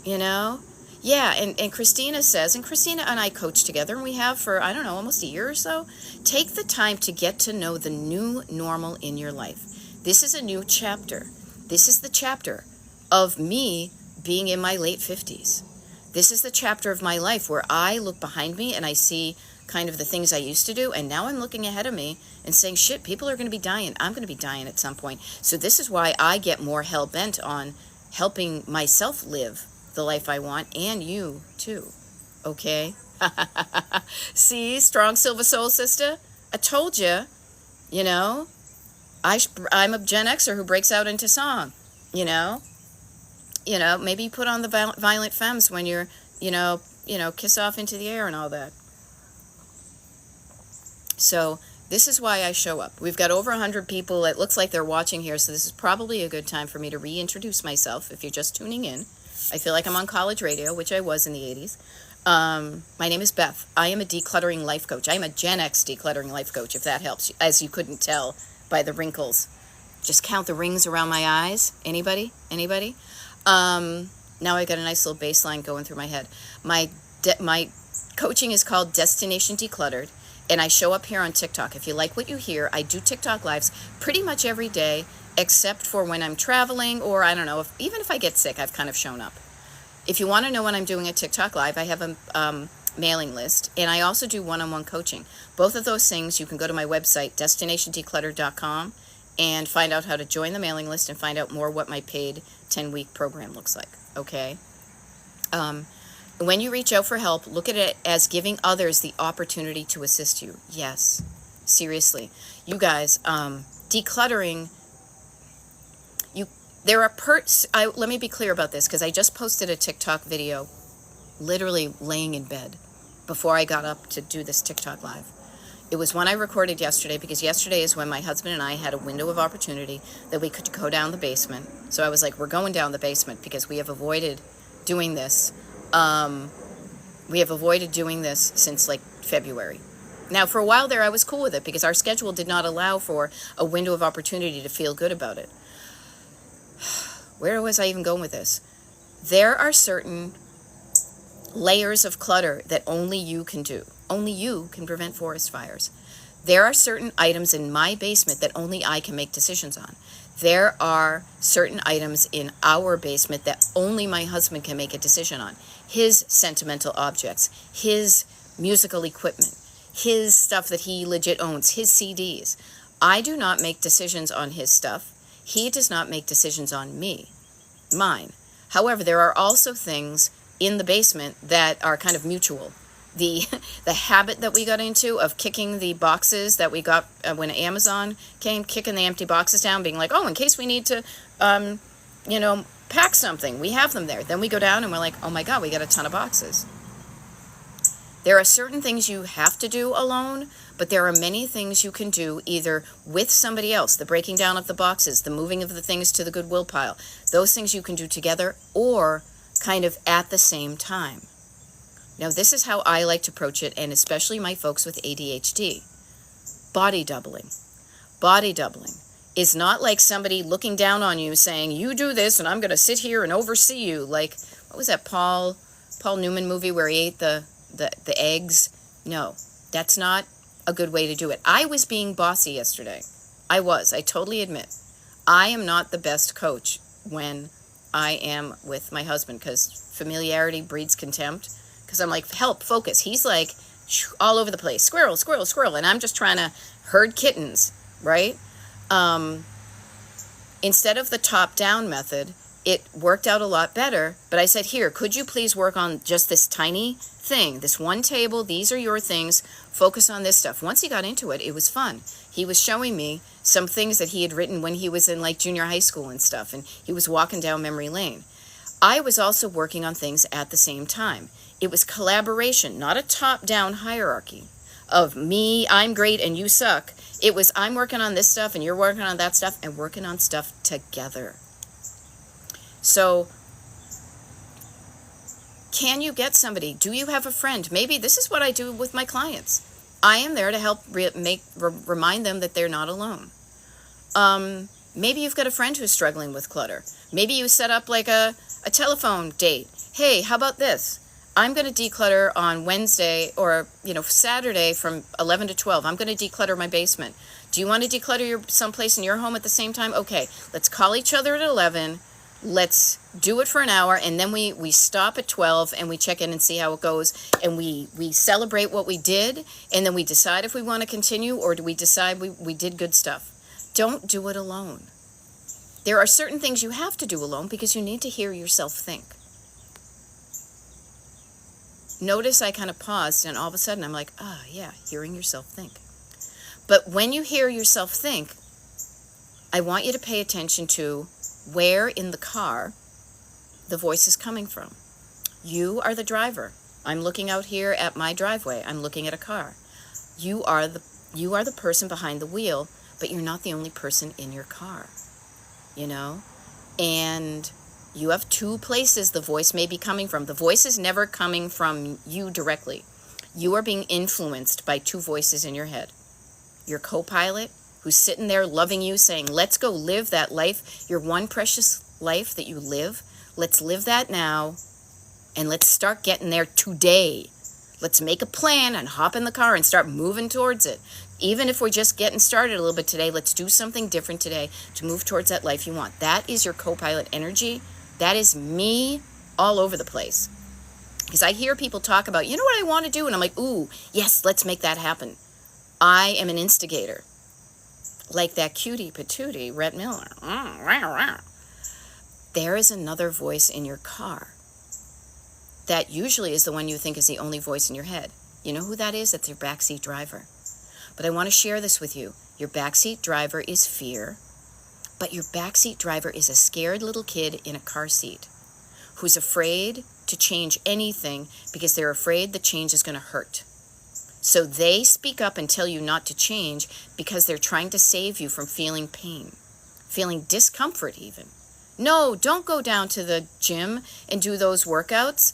You know? Yeah, and Christina says, and Christina and I coach together, and we have for, I don't know, almost a year or so. Take the time to get to know the new normal in your life. This is a new chapter. This is the chapter of me being in my late 50s. This is the chapter of my life where I look behind me and I see kind of the things I used to do, and now I'm looking ahead of me and saying, shit, people are going to be dying. I'm going to be dying at some point. So this is why I get more hell-bent on helping myself live the life I want, and you too. Okay? See, strong silver soul sister? I told you, you know, I'm a Gen Xer who breaks out into song, you know? You know, maybe you put on the Violent Femmes when you're, you know, kiss off into the air and all that. So this is why I show up. We've got over 100 people. It looks like they're watching here, so this is probably a good time for me to reintroduce myself if you're just tuning in. I feel like I'm on college radio, which I was in the 80s. My name is Beth. I am a decluttering life coach. I am a Gen X decluttering life coach, if that helps, as you couldn't tell by the wrinkles. Just count the rings around my eyes. Anybody? Anybody? Now I got a nice little bass line going through my head. My coaching is called Destination Decluttered, and I show up here on TikTok. If you like what you hear, I do TikTok lives pretty much every day, except for when I'm traveling, or I don't know, even if I get sick, I've kind of shown up. If you want to know when I'm doing a TikTok live, I have a mailing list, and I also do one-on-one coaching. Both of those things, you can go to my website, destinationdecluttered.com, and find out how to join the mailing list and find out more what my paid 10-week program looks like, okay? When you reach out for help, look at it as giving others the opportunity to assist you. Yes, seriously. You guys, decluttering, there are let me be clear about this, because I just posted a TikTok video literally laying in bed before I got up to do this TikTok live. It was one I recorded yesterday, because yesterday is when my husband and I had a window of opportunity that we could go down the basement. So I was like, we're going down the basement because we have avoided doing this. We have avoided doing this since like February. Now, for a while there, I was cool with it because our schedule did not allow for a window of opportunity to feel good about it. Where was I even going with this? There are certain layers of clutter that only you can do. Only you can prevent forest fires. There are certain items in my basement that only I can make decisions on. There are certain items in our basement that only my husband can make a decision on. His sentimental objects, his musical equipment, his stuff that he legit owns, his CDs. I do not make decisions on his stuff. He does not make decisions on mine. However, there are also things in the basement that are kind of mutual. The habit that we got into of kicking the boxes that we got when Amazon came, kicking the empty boxes down, being like, oh, in case we need to, pack something, we have them there. Then we go down and we're like, oh my God, we got a ton of boxes. There are certain things you have to do alone, but there are many things you can do either with somebody else, the breaking down of the boxes, the moving of the things to the Goodwill pile. Those things you can do together or kind of at the same time. Now, this is how I like to approach it, and especially my folks with ADHD. Body doubling. Body doubling is not like somebody looking down on you saying, you do this and I'm going to sit here and oversee you. Like, what was that Paul Newman movie where he ate the eggs? No, that's not a good way to do it. I was being bossy yesterday. I totally admit. I am not the best coach when I am with my husband because familiarity breeds contempt. Because I'm like, help, focus. He's like all over the place. Squirrel, squirrel, squirrel. And I'm just trying to herd kittens, right? Instead of the top-down method, it worked out a lot better. But I said, here, could you please work on just this tiny thing, this one table, these are your things, focus on this stuff. Once he got into it, it was fun. He was showing me some things that he had written when he was in like junior high school and stuff, and he was walking down memory lane. I was also working on things at the same time. It was collaboration, not a top-down hierarchy of me, I'm great, and you suck. It was, I'm working on this stuff, and you're working on that stuff, and working on stuff together. So, can you get somebody? Do you have a friend? Maybe this is what I do with my clients. I am there to help remind them that they're not alone. Maybe you've got a friend who's struggling with clutter. Maybe you set up like a telephone date. Hey, how about this? I'm going to declutter on Wednesday or, Saturday from 11 to 12. I'm going to declutter my basement. Do you want to declutter someplace in your home at the same time? Okay, let's call each other at 11. Let's do it for an hour, and then we stop at 12 and we check in and see how it goes, and we celebrate what we did, and then we decide if we want to continue or do we decide we did good stuff. Don't do it alone. There are certain things you have to do alone because you need to hear yourself think. Notice I kind of paused, and all of a sudden I'm like, yeah, hearing yourself think. But when you hear yourself think, I want you to pay attention to where in the car the voice is coming from. You are the driver. I'm looking out here at my driveway. I'm looking at a car. You are the person behind the wheel, but you're not the only person in your car. And you have two places the voice may be coming from. The voice is never coming from you directly. You are being influenced by two voices in your head. Your co-pilot, who's sitting there loving you, saying, let's go live that life, your one precious life that you live. Let's live that now, and let's start getting there today. Let's make a plan and hop in the car and start moving towards it. Even if we're just getting started a little bit today, let's do something different today to move towards that life you want. That is your co-pilot energy. That is me all over the place. Because I hear people talk about, you know what I want to do? And I'm like, ooh, yes, let's make that happen. I am an instigator. Like that cutie patootie, Rhett Miller. There is another voice in your car. That usually is the one you think is the only voice in your head. You know who that is? That's your backseat driver. But I want to share this with you. Your backseat driver is fear, but your backseat driver is a scared little kid in a car seat who's afraid to change anything because they're afraid the change is going to hurt. So they speak up and tell you not to change because they're trying to save you from feeling pain, feeling discomfort even. No, don't go down to the gym and do those workouts.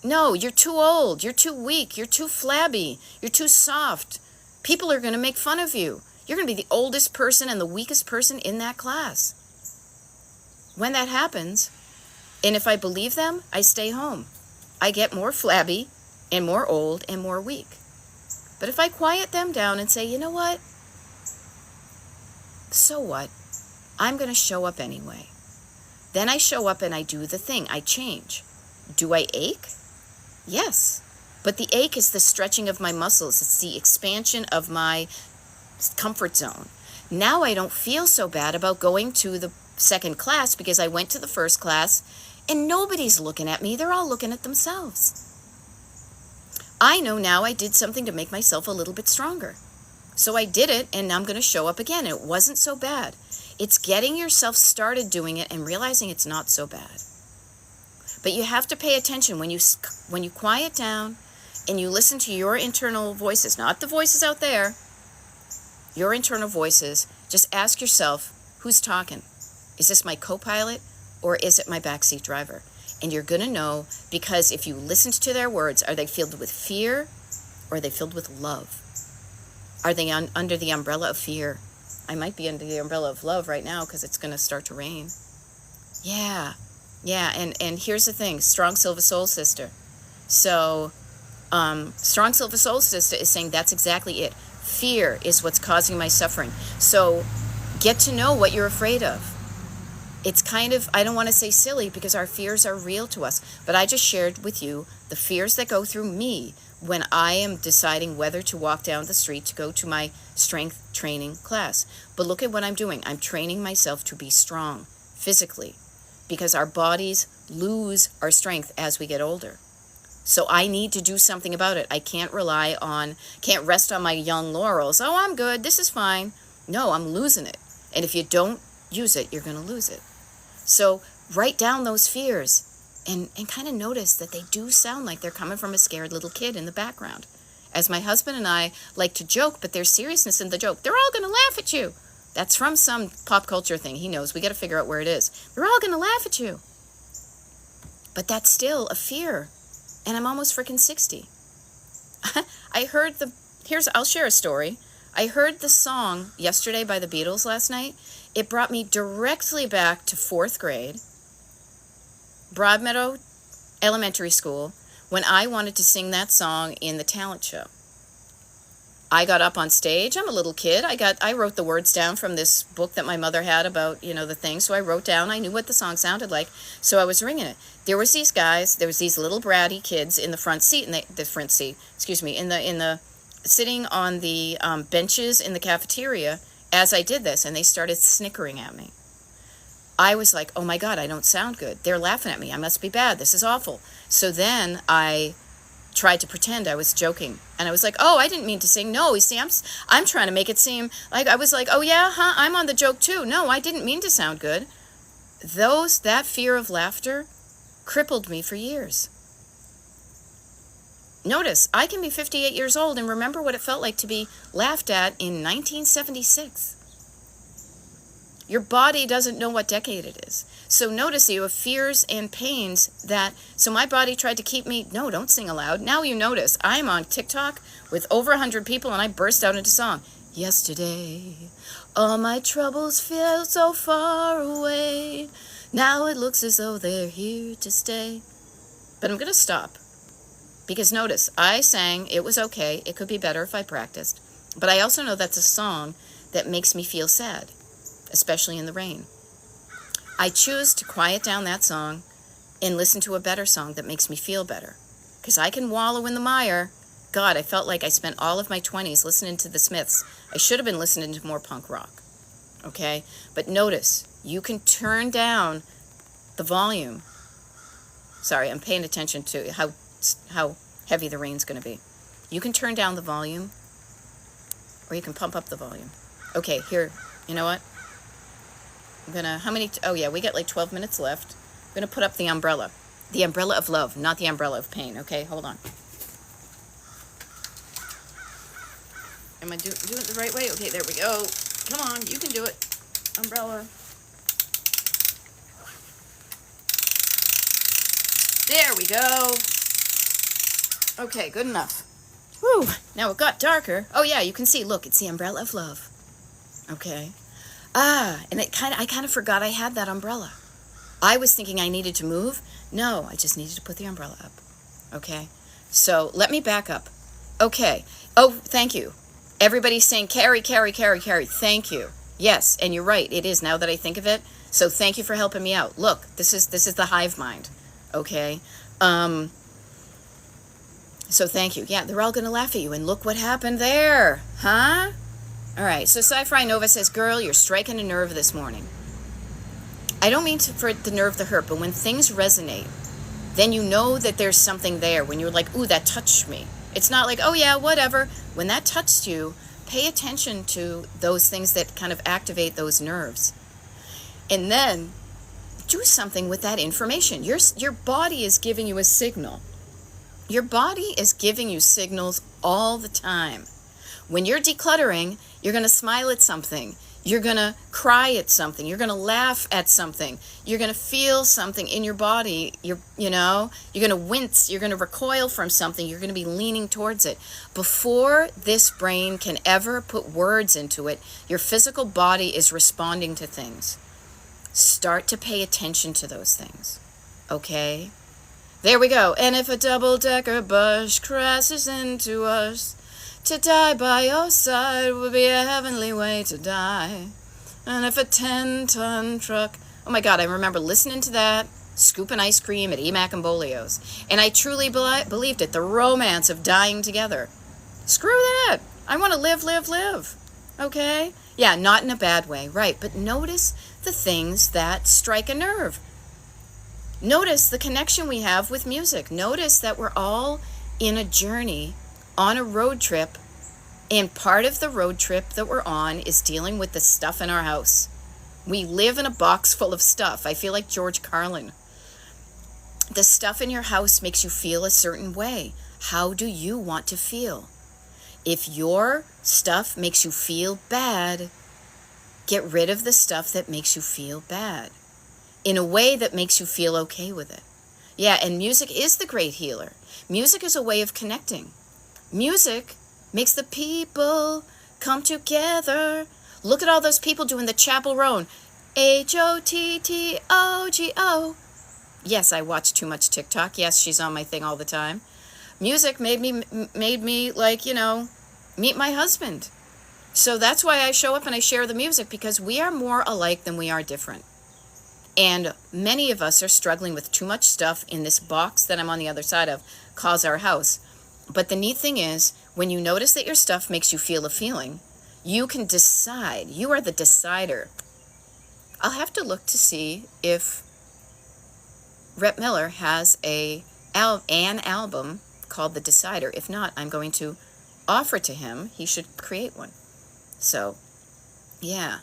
No, you're too old, you're too weak, you're too flabby, you're too soft. People are going to make fun of you. You're going to be the oldest person and the weakest person in that class. When that happens, and if I believe them, I stay home. I get more flabby and more old and more weak. But if I quiet them down and say, you know what? So what? I'm going to show up anyway. Then I show up and I do the thing. I change. Do I ache? Yes. But the ache is the stretching of my muscles. It's the expansion of my comfort zone. Now I don't feel so bad about going to the second class because I went to the first class and nobody's looking at me. They're all looking at themselves. I know now I did something to make myself a little bit stronger. So I did it, and I'm going to show up again. It wasn't so bad. It's getting yourself started doing it and realizing it's not so bad. But you have to pay attention when you quiet down and you listen to your internal voices, not the voices out there, your internal voices. Just ask yourself, who's talking? Is this my co-pilot or is it my backseat driver? And you're going to know because if you listen to their words, are they filled with fear or are they filled with love? Are they under the umbrella of fear? I might be under the umbrella of love right now because it's going to start to rain. Yeah. And here's the thing. Strong Silver Soul Sister. So, Strong Silver Soul Sister is saying that's exactly it. Fear is what's causing my suffering. So, get to know what you're afraid of. It's kind of, I don't want to say silly because our fears are real to us, but I just shared with you the fears that go through me when I am deciding whether to walk down the street to go to my strength training class. But look at what I'm doing. I'm training myself to be strong physically, because our bodies lose our strength as we get older. So I need to do something about it. I can't rest on my young laurels. Oh, I'm good. This is fine. No, I'm losing it. And if you don't use it, you're going to lose it. So write down those fears and kind of notice that they do sound like they're coming from a scared little kid in the background. As my husband and I like to joke, but there's seriousness in the joke. They're all going to laugh at you. That's from some pop culture thing. He knows. We got to figure out where it is. They're all going to laugh at you. But that's still a fear. And I'm almost freaking 60. I'll share a story. I heard the song Yesterday by the Beatles last night. It brought me directly back to 4th grade, Broadmeadow Elementary School, when I wanted to sing that song in the talent show. I got up on stage. I'm a little kid. I wrote the words down from this book that my mother had about, the thing. So I wrote down, I knew what the song sounded like. So I was ringing it. There was these little bratty kids in the front seat, sitting on the benches in the cafeteria as I did this, and they started snickering at me. I was like, oh my God, I don't sound good. They're laughing at me. I must be bad. This is awful. So then I tried to pretend I was joking. And I was like, oh, I didn't mean to sing. No, you see, I'm trying to make it seem like I was like, oh yeah, I'm on the joke too. No, I didn't mean to sound good. That fear of laughter crippled me for years. Notice, I can be 58 years old and remember what it felt like to be laughed at in 1976. Your body doesn't know what decade it is. So notice you have fears and pains so my body tried to keep me, no, don't sing aloud. Now you notice, I'm on TikTok with over 100 people and I burst out into song. Yesterday, all my troubles feel so far away. Now it looks as though they're here to stay. But I'm going to stop. Because notice, I sang, it was okay, it could be better if I practiced. But I also know that's a song that makes me feel sad, especially in the rain. I choose to quiet down that song and listen to a better song that makes me feel better. Because I can wallow in the mire. God, I felt like I spent all of my 20s listening to the Smiths. I should have been listening to more punk rock. Okay? But notice, you can turn down the volume. Sorry, I'm paying attention to how heavy the rain's going to be. You can turn down the volume, or you can pump up the volume. Okay, here, you know what? We got like 12 minutes left. I'm going to put up the umbrella. The umbrella of love, not the umbrella of pain. Okay, hold on. Am I doing it the right way? Okay, there we go. Come on, you can do it. Umbrella. There we go. Okay, good enough. Whew, now it got darker. Oh yeah, you can see, look, it's the umbrella of love. Okay. And I kind of forgot I had that umbrella. I was thinking I needed to move. No, I just needed to put the umbrella up. Okay. So let me back up. Okay. Oh, thank you. Everybody's saying, Carrie. Thank you. Yes, and you're right. It is, now that I think of it. So thank you for helping me out. Look, this is the hive mind. Okay. So thank you. Yeah, they're all going to laugh at you. And look what happened there. Huh? All right. So Sci-Fi Nova says, girl, you're striking a nerve this morning. I don't mean for the nerve to hurt, but when things resonate, then you know that there's something there. When you're like, ooh, that touched me. It's not like, oh yeah, whatever. When that touched you, pay attention to those things that kind of activate those nerves. And then do something with that information. Your body is giving you a signal. Your body is giving you signals all the time. When you're decluttering, you're going to smile at something. You're going to cry at something. You're going to laugh at something. You're going to feel something in your body. You're going to wince. You're going to recoil from something. You're going to be leaning towards it. Before this brain can ever put words into it, your physical body is responding to things. Start to pay attention to those things. Okay? There we go. And if a double-decker bus crashes into us, to die by your side would be a heavenly way to die. And if a 10-ton truck... Oh my God, I remember listening to that, scooping ice cream at Emac and Bolio's. And I truly believed it, the romance of dying together. Screw that. I want to live. Okay? Yeah, not in a bad way, right. But notice the things that strike a nerve. Notice the connection we have with music. Notice that we're all in a journey, on a road trip, and part of the road trip that we're on is dealing with the stuff in our house. We live in a box full of stuff. I feel like George Carlin. The stuff in your house makes you feel a certain way. How do you want to feel? If your stuff makes you feel bad, get rid of the stuff that makes you feel bad in a way that makes you feel okay with it. Yeah, and music is the great healer. Music is a way of connecting. Music makes the people come together. Look at all those people doing the Chapel Roan. HOTTOGO. Yes, I watch too much TikTok. Yes, she's on my thing all the time. Music made me like, meet my husband. So that's why I show up and I share the music, because we are more alike than we are different. And many of us are struggling with too much stuff in this box that I'm on the other side of, calls our house. But the neat thing is, when you notice that your stuff makes you feel a feeling, you can decide. You are the decider. I'll have to look to see if Rhett Miller has an album called The Decider. If not, I'm going to offer to him. He should create one. So, yeah.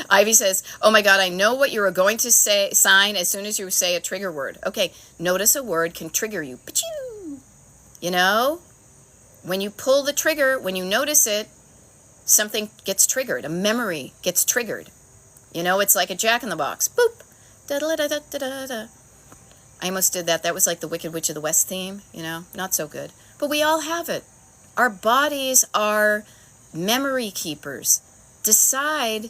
Ivy says, oh my God, I know what you are going to sign as soon as you say a trigger word. Okay, notice a word can trigger you. Pachoo! When you pull the trigger, when you notice it, something gets triggered. A memory gets triggered. It's like a Jack-in-the-Box. Boop! Da-da-da-da-da-da-da. I almost did that. That was like the Wicked Witch of the West theme, not so good. But we all have it. Our bodies are memory keepers. Decide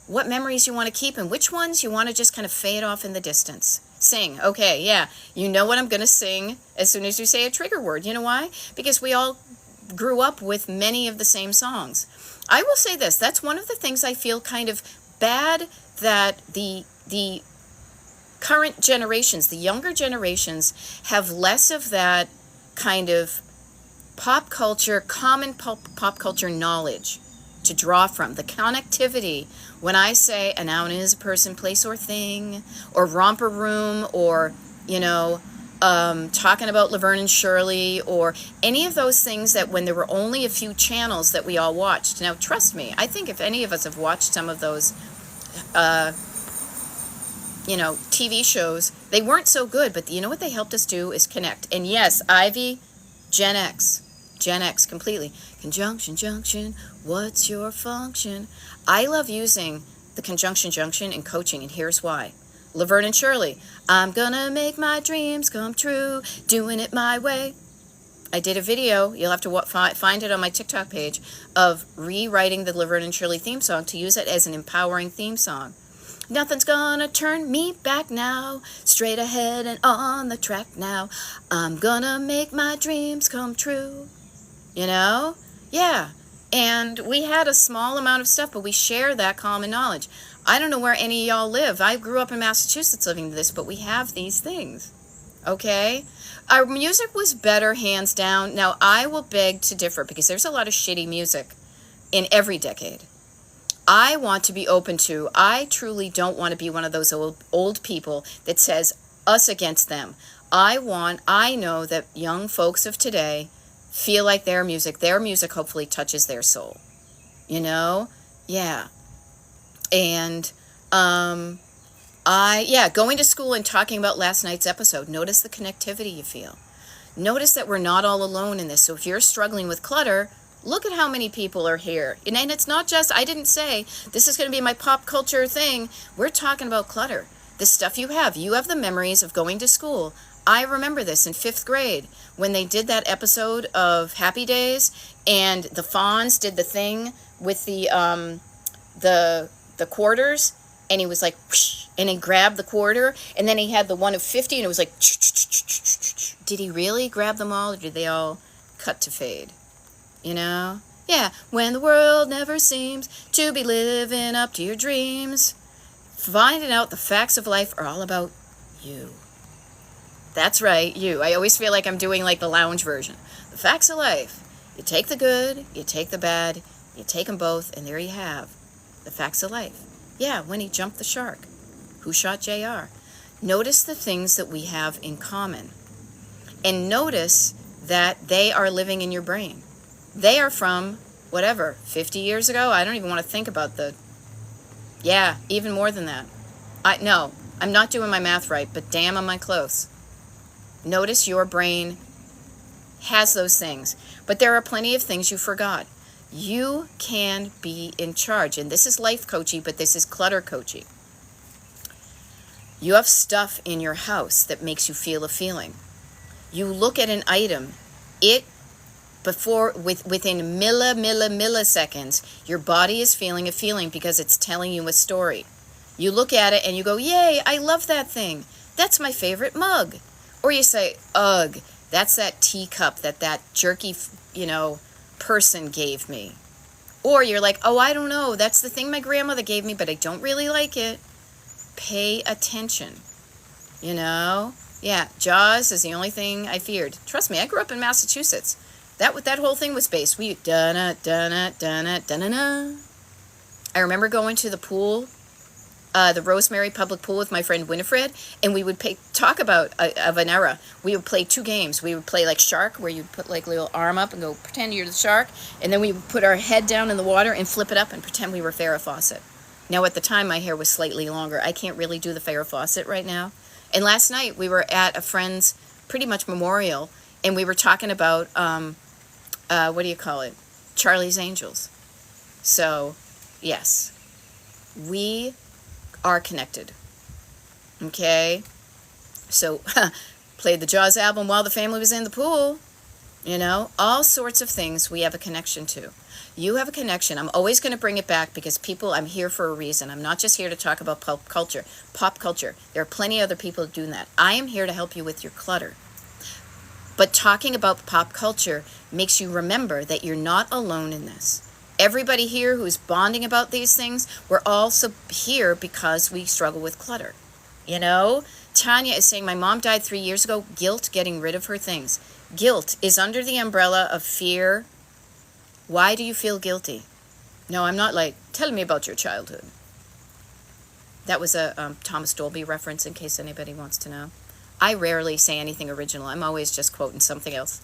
what memories you want to keep and which ones you want to just kind of fade off in the distance. Sing. Okay, yeah. You know what I'm going to sing as soon as you say a trigger word. You know why? Because we all grew up with many of the same songs. I will say this. That's one of the things I feel kind of bad that the current generations, the younger generations, have less of that kind of pop culture, common pop culture knowledge to draw from. The connectivity, when I say a noun is a person, place, or thing, or romper room, or, talking about Laverne and Shirley, or any of those things that when there were only a few channels that we all watched. Now, trust me, I think if any of us have watched some of those, TV shows, they weren't so good, but you know what they helped us do is connect. And yes, Ivy, Gen X completely. Conjunction, junction, what's your function? I love using the conjunction junction in coaching, and here's why. Laverne and Shirley, I'm gonna make my dreams come true, doing it my way. I did a video, you'll have to find it on my TikTok page, of rewriting the Laverne and Shirley theme song to use it as an empowering theme song. Nothing's gonna turn me back now, straight ahead and on the track now. I'm gonna make my dreams come true. Yeah. And we had a small amount of stuff, but we share that common knowledge. I don't know where any of y'all live. I grew up in Massachusetts living this, but we have these things. Okay? Our music was better, hands down. Now, I will beg to differ because there's a lot of shitty music in every decade. I want to be open to. I truly don't want to be one of those old people that says us against them. I know that young folks of today feel like their music hopefully touches their soul. Yeah. And going to school and talking about last night's episode, notice the connectivity you feel. Notice that we're not all alone in this. So if you're struggling with clutter, look at how many people are here. And it's not just, I didn't say, this is going to be my pop culture thing. We're talking about clutter. The stuff you have. You have the memories of going to school. I remember this in 5th grade when they did that episode of Happy Days, and the Fonz did the thing with the quarters, and he was like, whoosh, and he grabbed the quarter, and then he had the one of 50, and it was like, did he really grab them all, or did they all cut to fade? Yeah, when the world never seems to be living up to your dreams, finding out the facts of life are all about you. That's right, you. I always feel like I'm doing like the lounge version. The facts of life. You take the good, you take the bad, you take them both, and there you have the facts of life. Yeah, when he jumped the shark. Who shot JR? Notice the things that we have in common. And notice that they are living in your brain. They are from, whatever, 50 years ago? I don't even want to think about yeah, even more than that. No, I'm not doing my math right, but damn am I close. Notice your brain has those things. But there are plenty of things you forgot. You can be in charge. And this is life coaching, but this is clutter coaching. You have stuff in your house that makes you feel a feeling. You look at an item, within milliseconds, your body is feeling a feeling because it's telling you a story. You look at it and you go, yay, I love that thing. That's my favorite mug. Or you say, ugh, that's that teacup that jerky, person gave me. Or you're like, oh, I don't know, that's the thing my grandmother gave me, but I don't really like it. Pay attention. Yeah, Jaws is the only thing I feared. Trust me, I grew up in Massachusetts. That whole thing was based. I remember going to the pool, the Rosemary Public Pool with my friend Winifred, and we would talk about of an era. We would play 2 games. We would play like shark, where you'd put like a little arm up and go pretend you're the shark, and then we would put our head down in the water and flip it up and pretend we were Farrah Fawcett. Now, at the time, my hair was slightly longer. I can't really do the Farrah Fawcett right now. And last night, we were at a friend's pretty much memorial, and we were talking about, Charlie's Angels. So, yes, we are connected. Okay? So, played the Jaws album while the family was in the pool. All sorts of things we have a connection to. You have a connection. I'm always going to bring it back because I'm here for a reason. I'm not just here to talk about pop culture. There are plenty of other people doing that. I am here to help you with your clutter. But talking about pop culture makes you remember that you're not alone in this. Everybody here who's bonding about these things, we're also here because we struggle with clutter. Tanya is saying, my mom died 3 years ago. Guilt getting rid of her things. Guilt is under the umbrella of fear. Why do you feel guilty? No, I'm not like, tell me about your childhood. That was a Thomas Dolby reference in case anybody wants to know. I rarely say anything original. I'm always just quoting something else.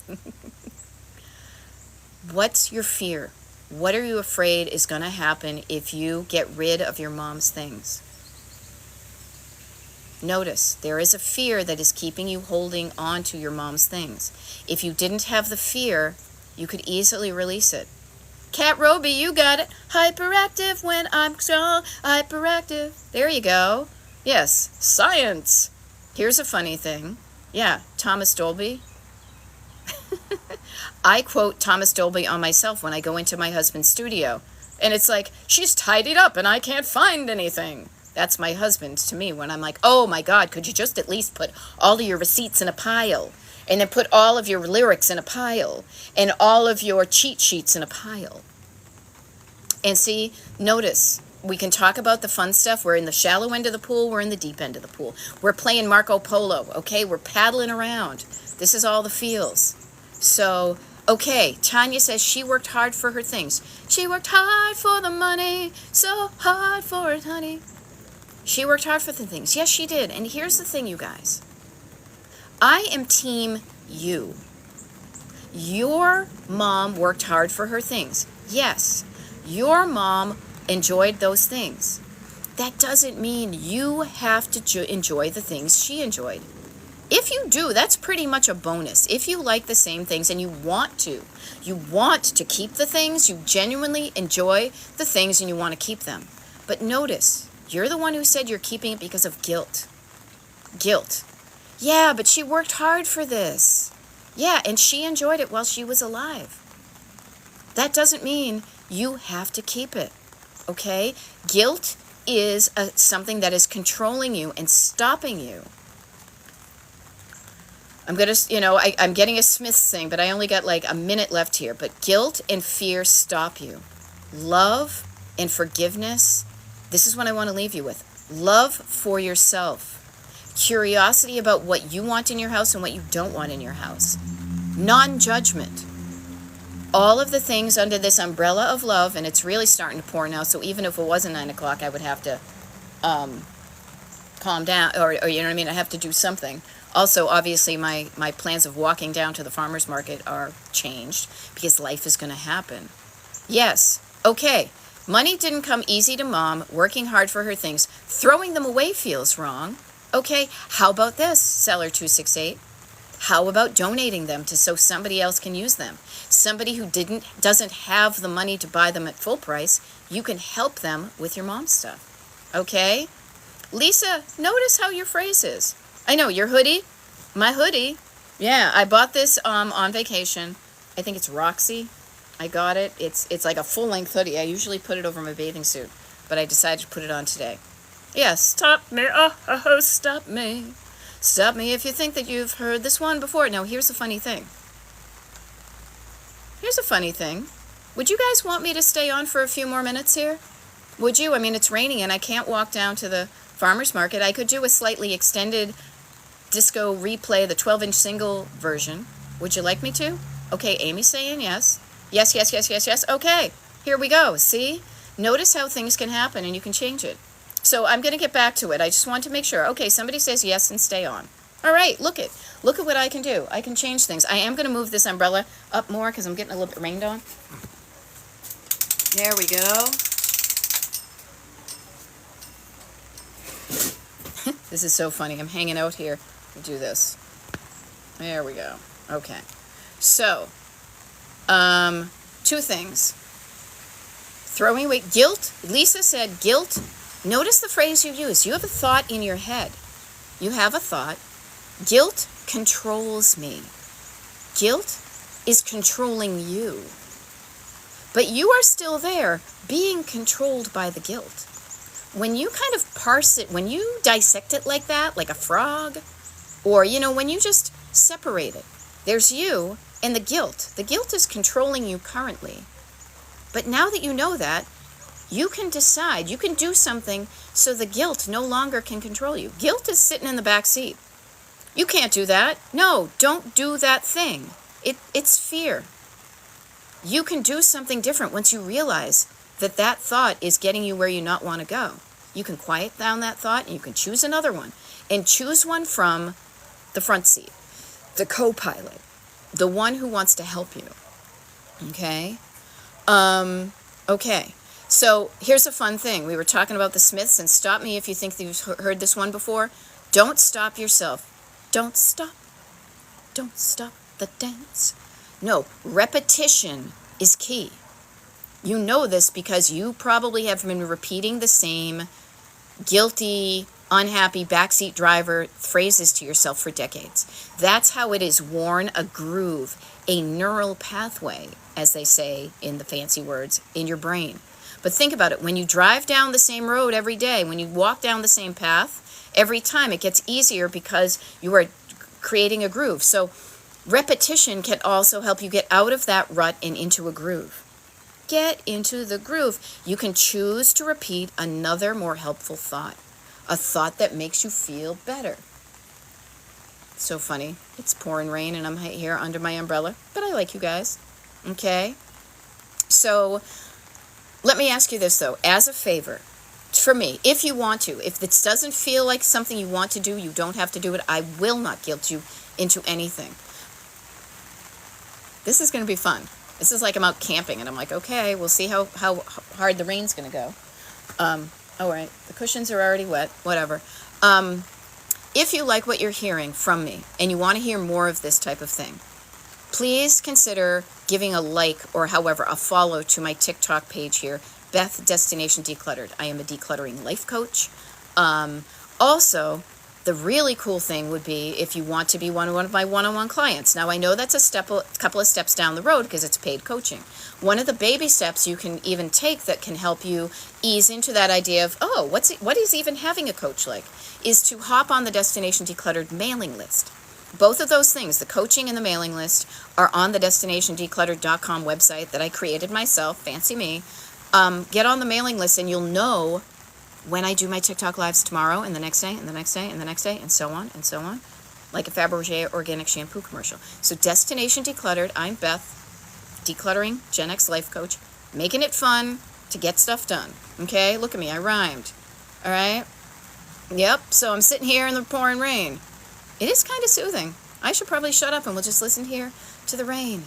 What's your fear? What are you afraid is going to happen if you get rid of your mom's things? Notice, there is a fear that is keeping you holding on to your mom's things. If you didn't have the fear, you could easily release it. Cat Roby, you got it. Hyperactive when I'm strong. Hyperactive. There you go. Yes, science. Here's a funny thing. Yeah, Thomas Dolby. I quote Thomas Dolby on myself when I go into my husband's studio. And it's like, she's tidied up and I can't find anything. That's my husband to me when I'm like, oh my God, could you just at least put all of your receipts in a pile? And then put all of your lyrics in a pile. And all of your cheat sheets in a pile. And see, notice, we can talk about the fun stuff. We're in the shallow end of the pool. We're in the deep end of the pool. We're playing Marco Polo, okay? We're paddling around. This is all the feels. So, okay, Tanya says she worked hard for her things. She worked hard for the money, so hard for it, honey. She worked hard for the things. Yes, she did. And here's the thing, you guys. I am team you. Your mom worked hard for her things. Yes, your mom enjoyed those things. That doesn't mean you have to enjoy the things she enjoyed. If you do, that's pretty much a bonus. If you like the same things and you want to keep the things, you genuinely enjoy the things and you want to keep them. But notice, you're the one who said you're keeping it because of guilt. Guilt. Yeah, but she worked hard for this. Yeah, and she enjoyed it while she was alive. That doesn't mean you have to keep it, okay? Guilt is something that is controlling you and stopping you. I'm going to, I'm getting a Smiths thing, but I only got like a minute left here. But guilt and fear stop you. Love and forgiveness, this is what I want to leave you with. Love for yourself. Curiosity about what you want in your house and what you don't want in your house. Non-judgment. All of the things under this umbrella of love, and it's really starting to pour now, so even if it wasn't 9 o'clock, I would have to calm down, or you know what I mean? I have to do something. Also, obviously, my plans of walking down to the farmer's market are changed because life is going to happen. Yes, okay. Money didn't come easy to mom, working hard for her things. Throwing them away feels wrong. Okay, how about this, Seller 268? How about donating them to so somebody else can use them? Somebody who doesn't have the money to buy them at full price, you can help them with your mom's stuff. Okay? Lisa, notice how your phrase is. I know, your hoodie, my hoodie. Yeah, I bought this on vacation. I think it's Roxy. I got it. It's like a full-length hoodie. I usually put it over my bathing suit, but I decided to put it on today. Yeah, stop me. Oh, stop me. Stop me if you think that you've heard this one before. Now, here's the funny thing. Here's a funny thing. Would you guys want me to stay on for a few more minutes here? Would you? I mean, it's raining and I can't walk down to the farmer's market. I could do a slightly extended disco replay, the 12-inch single version. Would you like me to? Okay, Amy's saying yes. Yes, yes, yes, yes, yes. Okay, here we go. See? Notice how things can happen and you can change it. So I'm going to get back to it. I just want to make sure. Okay, somebody says yes and stay on. All right, look at what I can do. I can change things. I am going to move this umbrella up more because I'm getting a little bit rained on. There we go. This is so funny. I'm hanging out here to do this. There we go. Okay. So, two things. Throwing away guilt. Lisa said guilt. Notice the phrase you use. You have a thought in your head. You have a thought. Guilt controls me. Guilt is controlling you. But you are still there, being controlled by the guilt. When you kind of parse it, when you dissect it like that, like a frog, or, when you just separate it, there's you and the guilt. The guilt is controlling you currently. But now that you know that, you can decide, you can do something so the guilt no longer can control you. Guilt is sitting in the back seat. You can't do that. No, don't do that thing. It's fear. You can do something different once you realize that that thought is getting you where you not want to go. You can quiet down that thought and you can choose another one. And choose one from the front seat, the co-pilot, the one who wants to help you. Okay? Okay. So here's a fun thing. We were talking about the Smiths, and stop me if you think you've heard this one before. Don't stop yourself. Don't stop. Don't stop the dance. No, repetition is key. You know this because you probably have been repeating the same guilty, unhappy backseat driver phrases to yourself for decades. That's how it is worn a groove, a neural pathway, as they say in the fancy words, in your brain. But think about it. When you drive down the same road every day, when you walk down the same path, every time it gets easier because you are creating a groove. So repetition can also help you get out of that rut and into a groove. Get into the groove. You can choose to repeat another more helpful thought, a thought that makes you feel better. So funny. It's pouring rain and I'm here under my umbrella, but I like you guys. Okay? So let me ask you this, though, as a favor, for me, if you want to, if this doesn't feel like something you want to do, you don't have to do it. I will not guilt you into anything. This is going to be fun. This is like I'm out camping, and I'm like, okay, we'll see how hard the rain's going to go. All right, the cushions are already wet, whatever. If you like what you're hearing from me, and you want to hear more of this type of thing, please consider giving a like or however a follow to my TikTok page here, Beth Destination Decluttered. I am a decluttering life coach. Also, the really cool thing would be if you want to be one of my one-on-one clients. Now, I know that's a couple of steps down the road because it's paid coaching. One of the baby steps you can even take that can help you ease into that idea of, what is even having a coach like, is to hop on the Destination Decluttered mailing list. Both of those things, the coaching and the mailing list, are on the DestinationDecluttered.com website that I created myself, fancy me. Get on the mailing list and you'll know when I do my TikTok lives tomorrow and the next day and the next day and the next day and so on and so on. Like a Fabergé organic shampoo commercial. So Destination Decluttered, I'm Beth, decluttering Gen X life coach, making it fun to get stuff done. Okay, look at me, I rhymed. All right? Yep, so I'm sitting here in the pouring rain. It is kind of soothing. I should probably shut up and we'll just listen here to the rain.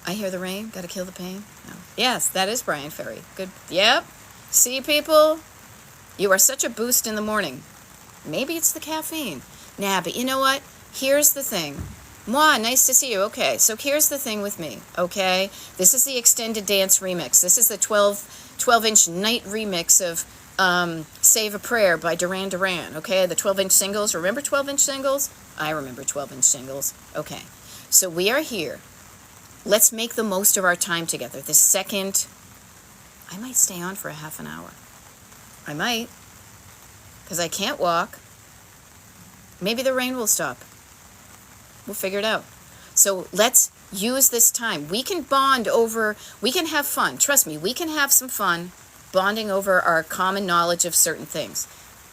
I hear the rain. Gotta kill the pain. No. Yes, that is Brian Ferry. Good. Yep. See, people? You are such a boost in the morning. Maybe it's the caffeine. Nah, but you know what? Here's the thing. Mwah, nice to see you. Okay, so here's the thing with me, okay? This is the extended dance remix. This is the 12-inch night remix of Save a Prayer by Duran Duran, okay? The 12-inch singles. Remember 12-inch singles? I remember 12-inch singles. Okay, so we are here. Let's make the most of our time together. The second, I might stay on for a half an hour. I might, because I can't walk. Maybe the rain will stop. We'll figure it out. So let's use this time. We can bond over, we can have fun. Trust me, we can have some fun bonding over our common knowledge of certain things.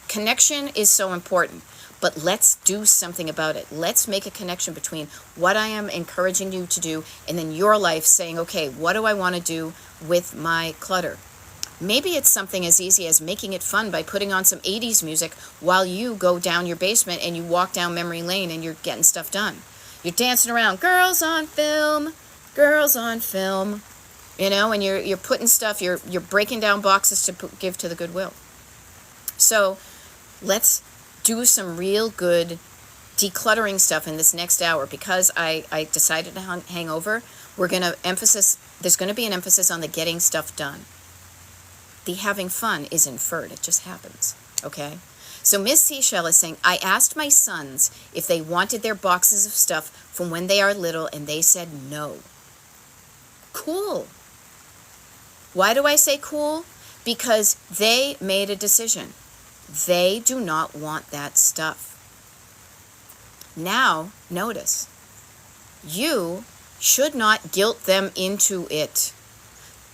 Connection is so important, but let's do something about it. Let's make a connection between what I am encouraging you to do and then your life saying, okay, what do I want to do with my clutter? Maybe it's something as easy as making it fun by putting on some 80s music while you go down your basement and you walk down memory lane and you're getting stuff done. You're dancing around, girls on film, you know, and you're putting stuff, you're breaking down boxes to give to the Goodwill. So let's do some real good decluttering stuff in this next hour because I decided to hang over. There's going to be an emphasis on the getting stuff done. The having fun is inferred. It just happens, okay? So Miss Seashell is saying, I asked my sons if they wanted their boxes of stuff from when they are little, and they said no. Cool. Why do I say cool? Because they made a decision. They do not want that stuff. Now, notice, you should not guilt them into it.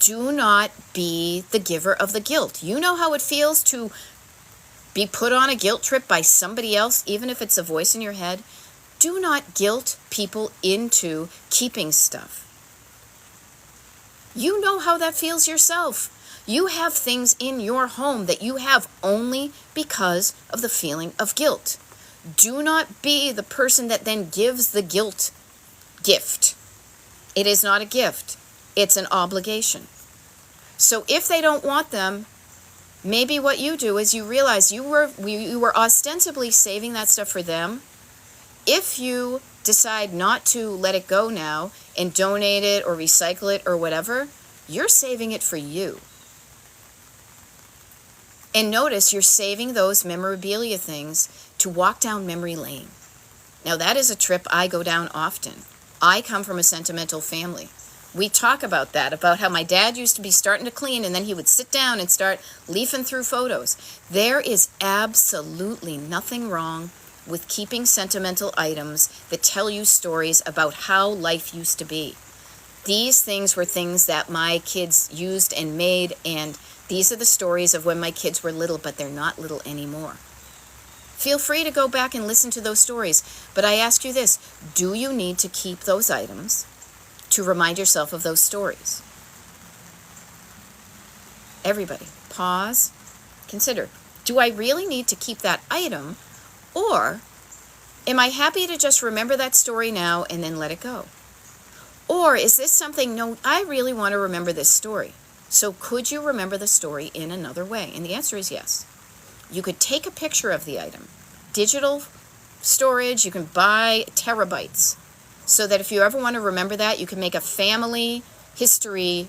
Do not be the giver of the guilt. You know how it feels to be put on a guilt trip by somebody else, even if it's a voice in your head. Do not guilt people into keeping stuff. You know how that feels yourself. You have things in your home that you have only because of the feeling of guilt. Do not be the person that then gives the guilt gift. It is not a gift. It's an obligation. So if they don't want them, maybe what you do is you realize you were ostensibly saving that stuff for them. If you decide not to let it go now and donate it or recycle it or whatever, you're saving it for you. And notice you're saving those memorabilia things to walk down memory lane. Now that is a trip I go down often. I come from a sentimental family. We talk about that, about how my dad used to be starting to clean and then he would sit down and start leafing through photos. There is absolutely nothing wrong with keeping sentimental items that tell you stories about how life used to be. These things were things that my kids used and made, and these are the stories of when my kids were little, but they're not little anymore. Feel free to go back and listen to those stories, but I ask you this, do you need to keep those items to remind yourself of those stories? Everybody, pause, consider, do I really need to keep that item, or am I happy to just remember that story now and then let it go? Or is this something, no, I really want to remember this story. So could you remember the story in another way? And the answer is yes. You could take a picture of the item. Digital storage, you can buy terabytes. So that if you ever want to remember that, you can make a family history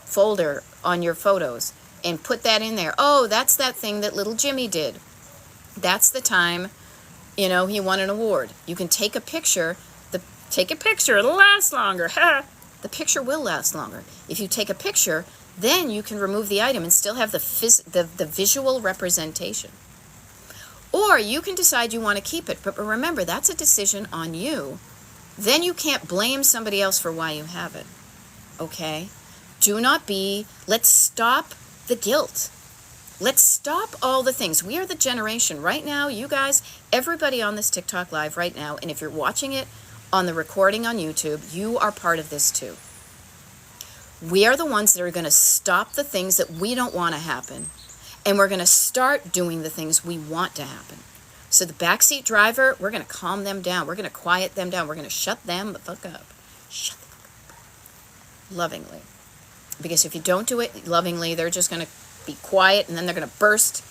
folder on your photos and put that in there. Oh, that's that thing that little Jimmy did. That's the time, he won an award. You can take a picture. Take a picture, it'll last longer. The picture will last longer. If you take a picture, then you can remove the item and still have the visual representation. Or you can decide you want to keep it, but remember, that's a decision on you. Then you can't blame somebody else for why you have it, okay? Let's stop the guilt. Let's stop all the things. We are the generation right now, you guys, everybody on this TikTok Live right now, and if you're watching it on the recording on YouTube, you are part of this too. We are the ones that are going to stop the things that we don't want to happen, And we're going to start doing the things we want to happen. So the backseat driver, we're going to calm them down. We're going to quiet them down. We're going to shut them the fuck up. Shut the fuck up. Lovingly. Because if you don't do it lovingly, they're just going to be quiet, and then they're going to burst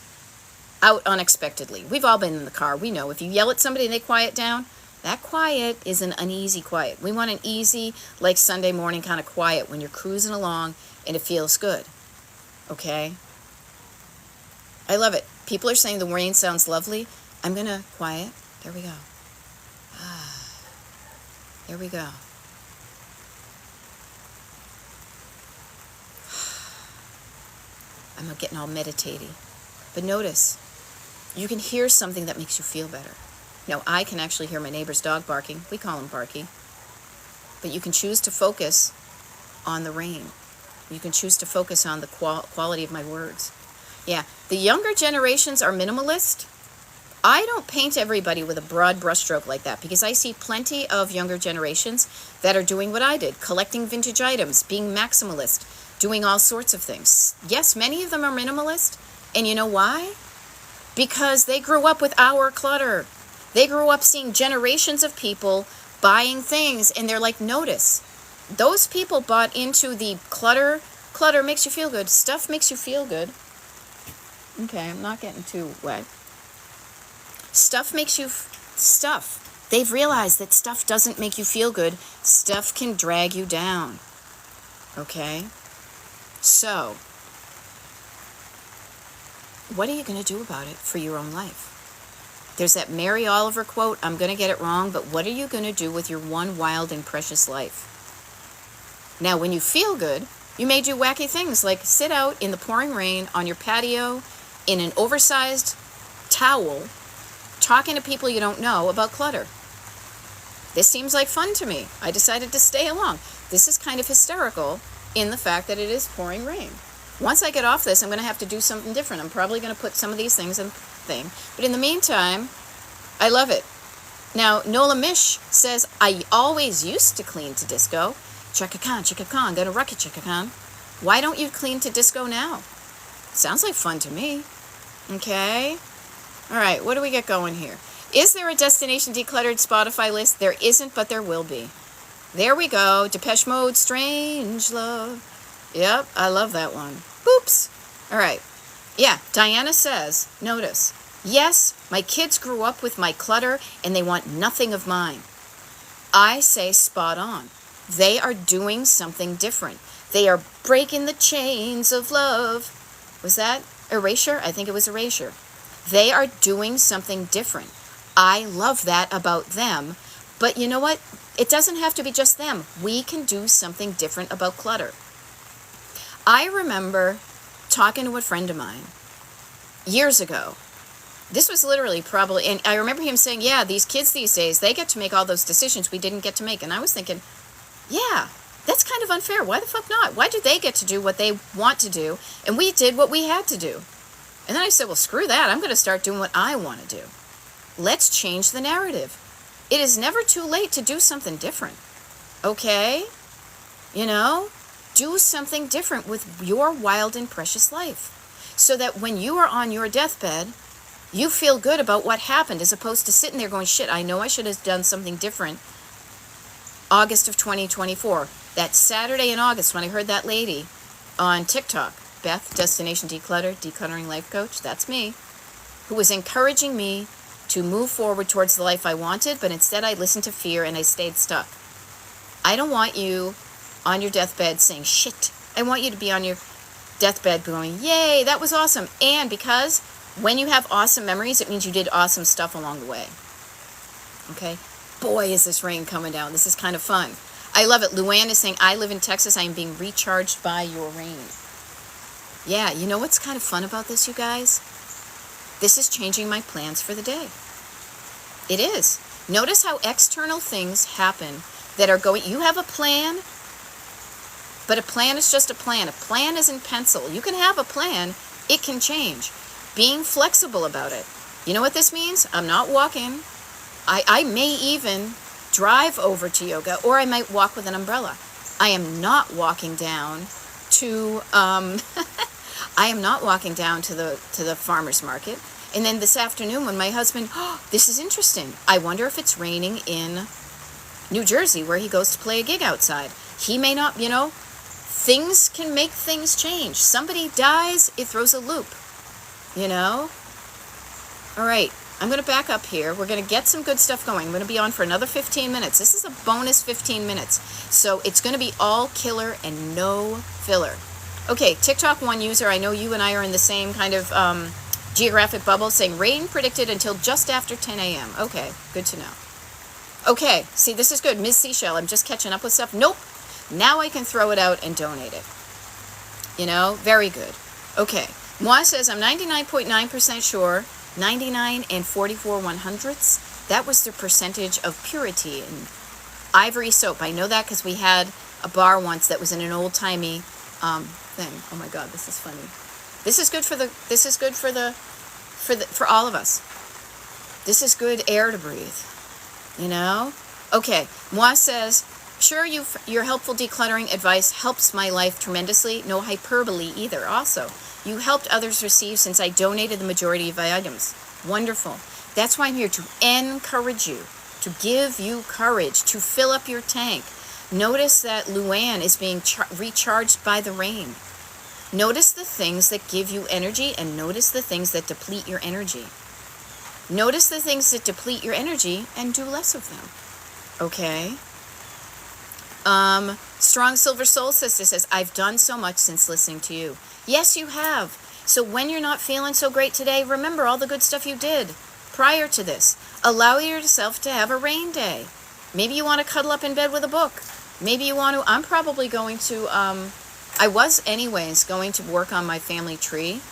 out unexpectedly. We've all been in the car. We know if you yell at somebody and they quiet down, that quiet is an uneasy quiet. We want an easy, like Sunday morning kind of quiet when you're cruising along and it feels good. Okay? I love it. People are saying the rain sounds lovely. I'm going to quiet. There we go. There we go. I'm getting all meditative. But notice, you can hear something that makes you feel better. Now, I can actually hear my neighbor's dog barking. We call him Barky. But you can choose to focus on the rain. You can choose to focus on the quality of my words. Yeah, the younger generations are minimalist. I don't paint everybody with a broad brushstroke like that because I see plenty of younger generations that are doing what I did, collecting vintage items, being maximalist, doing all sorts of things. Yes, many of them are minimalist. And you know why? Because they grew up with our clutter. They grew up seeing generations of people buying things, and they're like, notice, those people bought into the clutter. Clutter makes you feel good. Stuff makes you feel good. Okay, I'm not getting too wet. Stuff makes you... stuff. They've realized that stuff doesn't make you feel good. Stuff can drag you down. Okay? So, what are you going to do about it for your own life? There's that Mary Oliver quote, I'm going to get it wrong, but what are you going to do with your one wild and precious life? Now, when you feel good, you may do wacky things like sit out in the pouring rain on your patio in an oversized towel talking to people you don't know about clutter. This seems like fun to me. I decided to stay along. This is kind of hysterical in the fact that it is pouring rain. Once I get off this, I'm going to have to do something different. I'm probably going to put some of these things in thing. But in the meantime, I love it. Now, Nola Mish says, I always used to clean to disco. Chaka-Khan, go to Rocket Chaka-Khan. Why don't you clean to disco now? Sounds like fun to me. Okay. All right, what do we get going here? Is there a Destination Decluttered Spotify list? There isn't, but there will be. There we go. Depeche Mode, Strange Love. Yep, I love that one. Boops. All right. Yeah, Diana says, notice, yes, my kids grew up with my clutter and they want nothing of mine. I say spot on. They are doing something different. They are breaking the chains of love. Was that Erasure? I think it was Erasure. They are doing something different. I love that about them. But you know what? It doesn't have to be just them. We can do something different about clutter. I remember talking to a friend of mine years ago. This was literally probably, and I remember him saying, yeah, these kids these days, they get to make all those decisions we didn't get to make. And I was thinking, yeah, that's kind of unfair. Why the fuck not? Why do they get to do what they want to do? And we did what we had to do. And then I said, well, screw that. I'm going to start doing what I want to do. Let's change the narrative. It is never too late to do something different. Okay? You know? Do something different with your wild and precious life. So that when you are on your deathbed, you feel good about what happened as opposed to sitting there going, shit, I know I should have done something different August of 2024. That Saturday in August when I heard that lady on TikTok, Beth, Destination Declutter, Decluttering Life Coach, that's me, who was encouraging me to move forward towards the life I wanted, but instead I listened to fear and I stayed stuck. I don't want you on your deathbed saying, shit. I want you to be on your deathbed going, yay, that was awesome. And because when you have awesome memories, it means you did awesome stuff along the way. Okay? Boy, is this rain coming down. This is kind of fun. I love it. Luann is saying, I live in Texas. I am being recharged by your rain. Yeah, you know what's kind of fun about this, you guys? This is changing my plans for the day. It is. Notice how external things happen that are going, you have a plan, but a plan is just a plan. A plan is in pencil. You can have a plan. It can change. Being flexible about it. You know what this means? I'm not walking. I may even drive over to yoga, or I might walk with an umbrella. I am not walking down to, I am not walking down to the farmer's market. And then this afternoon when my husband, oh, this is interesting. I wonder if it's raining in New Jersey where he goes to play a gig outside. He may not, things can make things change. Somebody dies, it throws a loop, All right, I'm going to back up here. We're going to get some good stuff going. I'm going to be on for another 15 minutes. This is a bonus 15 minutes. So it's going to be all killer and no filler. Okay, TikTok one user, I know you and I are in the same kind of geographic bubble, saying rain predicted until just after 10 a.m. Okay, good to know. Okay, see, this is good. Ms. Seashell, I'm just catching up with stuff. Nope. Now I can throw it out and donate it. Very good. Okay. Moi says, I'm 99.9% sure, 99 and 44 100ths. That was the percentage of purity in Ivory soap. I know that because we had a bar once that was in an old-timey thing. Oh my God, this is funny. This is good for all of us. This is good air to breathe. Okay. Moi says, sure, your helpful decluttering advice helps my life tremendously. No hyperbole either. Also, you helped others receive since I donated the majority of the items. Wonderful. That's why I'm here, to encourage you, to give you courage, to fill up your tank. Notice that Luann is being recharged by the rain. Notice the things that give you energy and notice the things that deplete your energy. Notice the things that deplete your energy and do less of them. Okay? Strong Silver Soul Sister says, I've done so much since listening to you. Yes, you have. So when you're not feeling so great today, remember all the good stuff you did prior to this. Allow yourself to have a rain day. Maybe you want to cuddle up in bed with a book. Maybe you want to, I'm probably going to, I was anyways going to work on my family tree.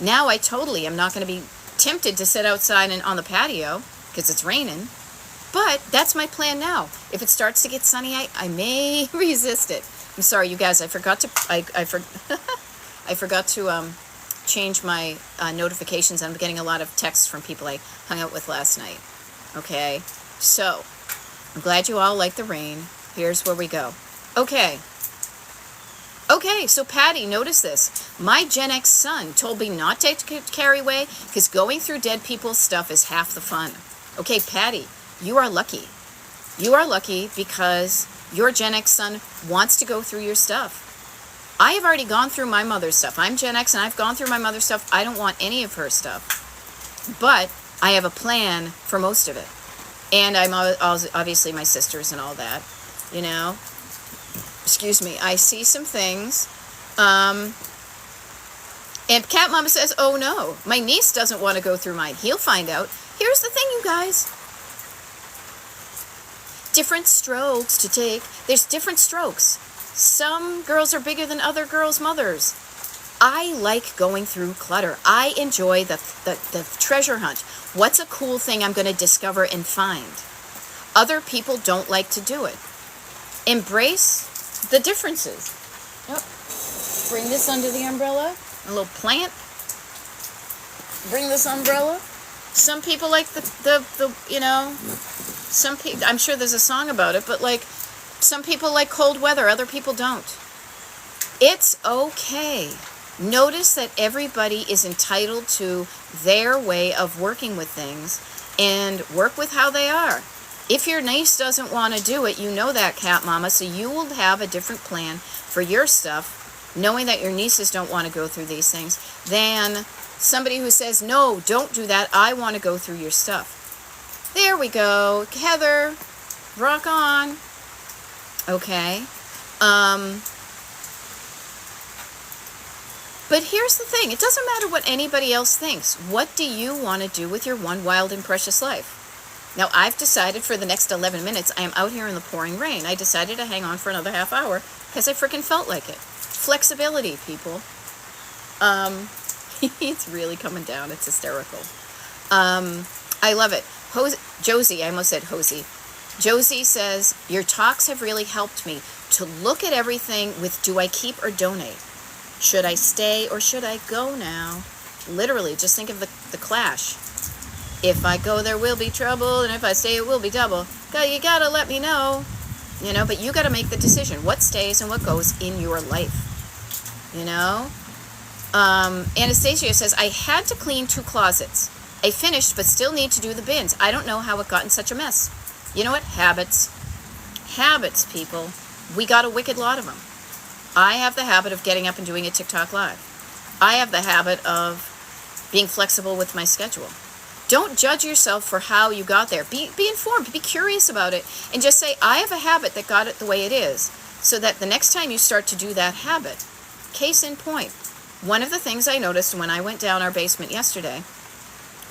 Now I totally am not going to be tempted to sit outside and on the patio because it's raining. But that's my plan now. If it starts to get sunny, I may resist it. I'm sorry, you guys. I forgot to I forgot to change my notifications. I'm getting a lot of texts from people I hung out with last night. Okay, so I'm glad you all like the rain. Here's where we go. Okay, so Patty, notice this. My Gen X son told me not to carry away because going through dead people's stuff is half the fun. Okay, Patty, you are lucky. You are lucky because your Gen X son wants to go through your stuff. I have already gone through my mother's stuff. I'm Gen X and I've gone through my mother's stuff. I don't want any of her stuff. But I have a plan for most of it. And I'm obviously my sisters and all that, Excuse me. I see some things. And Cat Mama says, oh no, my niece doesn't want to go through mine. He'll find out. Here's the thing, you guys. Different strokes to take. There's different strokes. Some girls are bigger than other girls' mothers. I like going through clutter. I enjoy the treasure hunt. What's a cool thing I'm going to discover and find? Other people don't like to do it. Embrace the differences. Yep. Bring this under the umbrella. A little plant. Bring this umbrella. Some people like some people, I'm sure there's a song about it, but some people like cold weather, other people don't. It's okay. Notice that everybody is entitled to their way of working with things and work with how they are. If your niece doesn't want to do it, you know that, Cat Mama, so you will have a different plan for your stuff, knowing that your nieces don't want to go through these things, than somebody who says, no, don't do that, I want to go through your stuff. There we go. Heather, rock on. Okay. But here's the thing. It doesn't matter what anybody else thinks. What do you want to do with your one wild and precious life? Now, I've decided for the next 11 minutes, I am out here in the pouring rain. I decided to hang on for another half hour because I freaking felt like it. Flexibility, people. It's really coming down. It's hysterical. I love it. Josie, I almost said Hosey. Josie says, your talks have really helped me to look at everything with do I keep or donate? Should I stay or should I go now? Literally, just think of the Clash. If I go, there will be trouble, and if I stay, it will be double. You gotta let me know. But you gotta make the decision. What stays and what goes in your life. Anastasia says, I had to clean 2 closets. I finished, but still need to do the bins. I don't know how it got in such a mess. You know what? Habits. Habits, people. We got a wicked lot of them. I have the habit of getting up and doing a TikTok live. I have the habit of being flexible with my schedule. Don't judge yourself for how you got there. Be informed. Be curious about it. And just say, I have a habit that got it the way it is. So that the next time you start to do that habit, case in point, one of the things I noticed when I went down our basement yesterday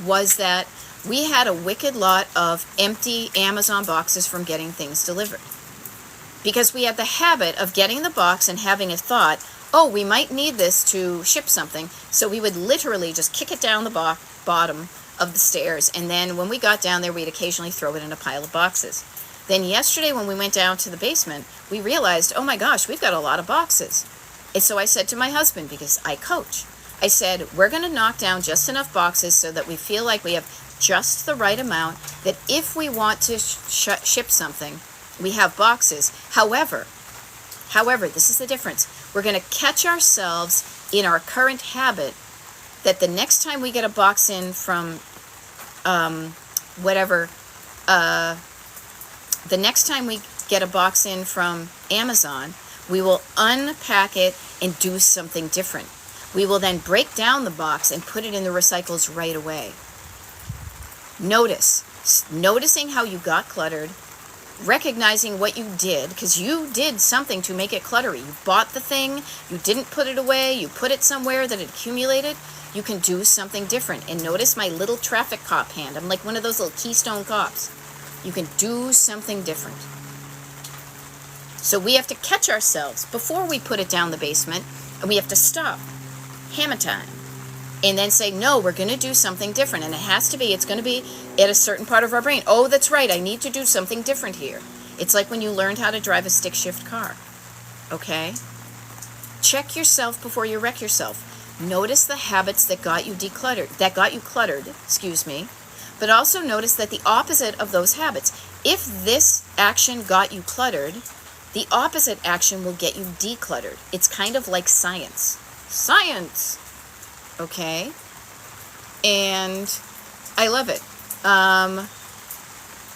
was that we had a wicked lot of empty Amazon boxes from getting things delivered. Because we had the habit of getting the box and having a thought, oh, we might need this to ship something. So we would literally just kick it down the bottom of the stairs. And then when we got down there, we'd occasionally throw it in a pile of boxes. Then yesterday when we went down to the basement, we realized, oh my gosh, we've got a lot of boxes. And so I said to my husband, because I coach, I said, we're going to knock down just enough boxes so that we feel like we have just the right amount, that if we want to ship something, we have boxes. However, this is the difference. We're going to catch ourselves in our current habit that the next time we get a box in from the next time we get a box in from Amazon, we will unpack it and do something different. We will then break down the box and put it in the recycles right away. Noticing how you got cluttered, recognizing what you did, because you did something to make it cluttery. You bought the thing, you didn't put it away, you put it somewhere that it accumulated. You can do something different. And notice my little traffic cop hand. I'm like one of those little Keystone cops. You can do something different. So we have to catch ourselves before we put it down the basement, and we have to stop. Hammer time. And then say, no, we're going to do something different. And it's going to be at a certain part of our brain. Oh, that's right, I need to do something different here. It's like when you learned how to drive a stick shift car. Okay? Check yourself before you wreck yourself. Notice the habits that got you cluttered, but also notice that the opposite of those habits. If this action got you cluttered, the opposite action will get you decluttered. It's kind of like science. Science! Okay? And I love it.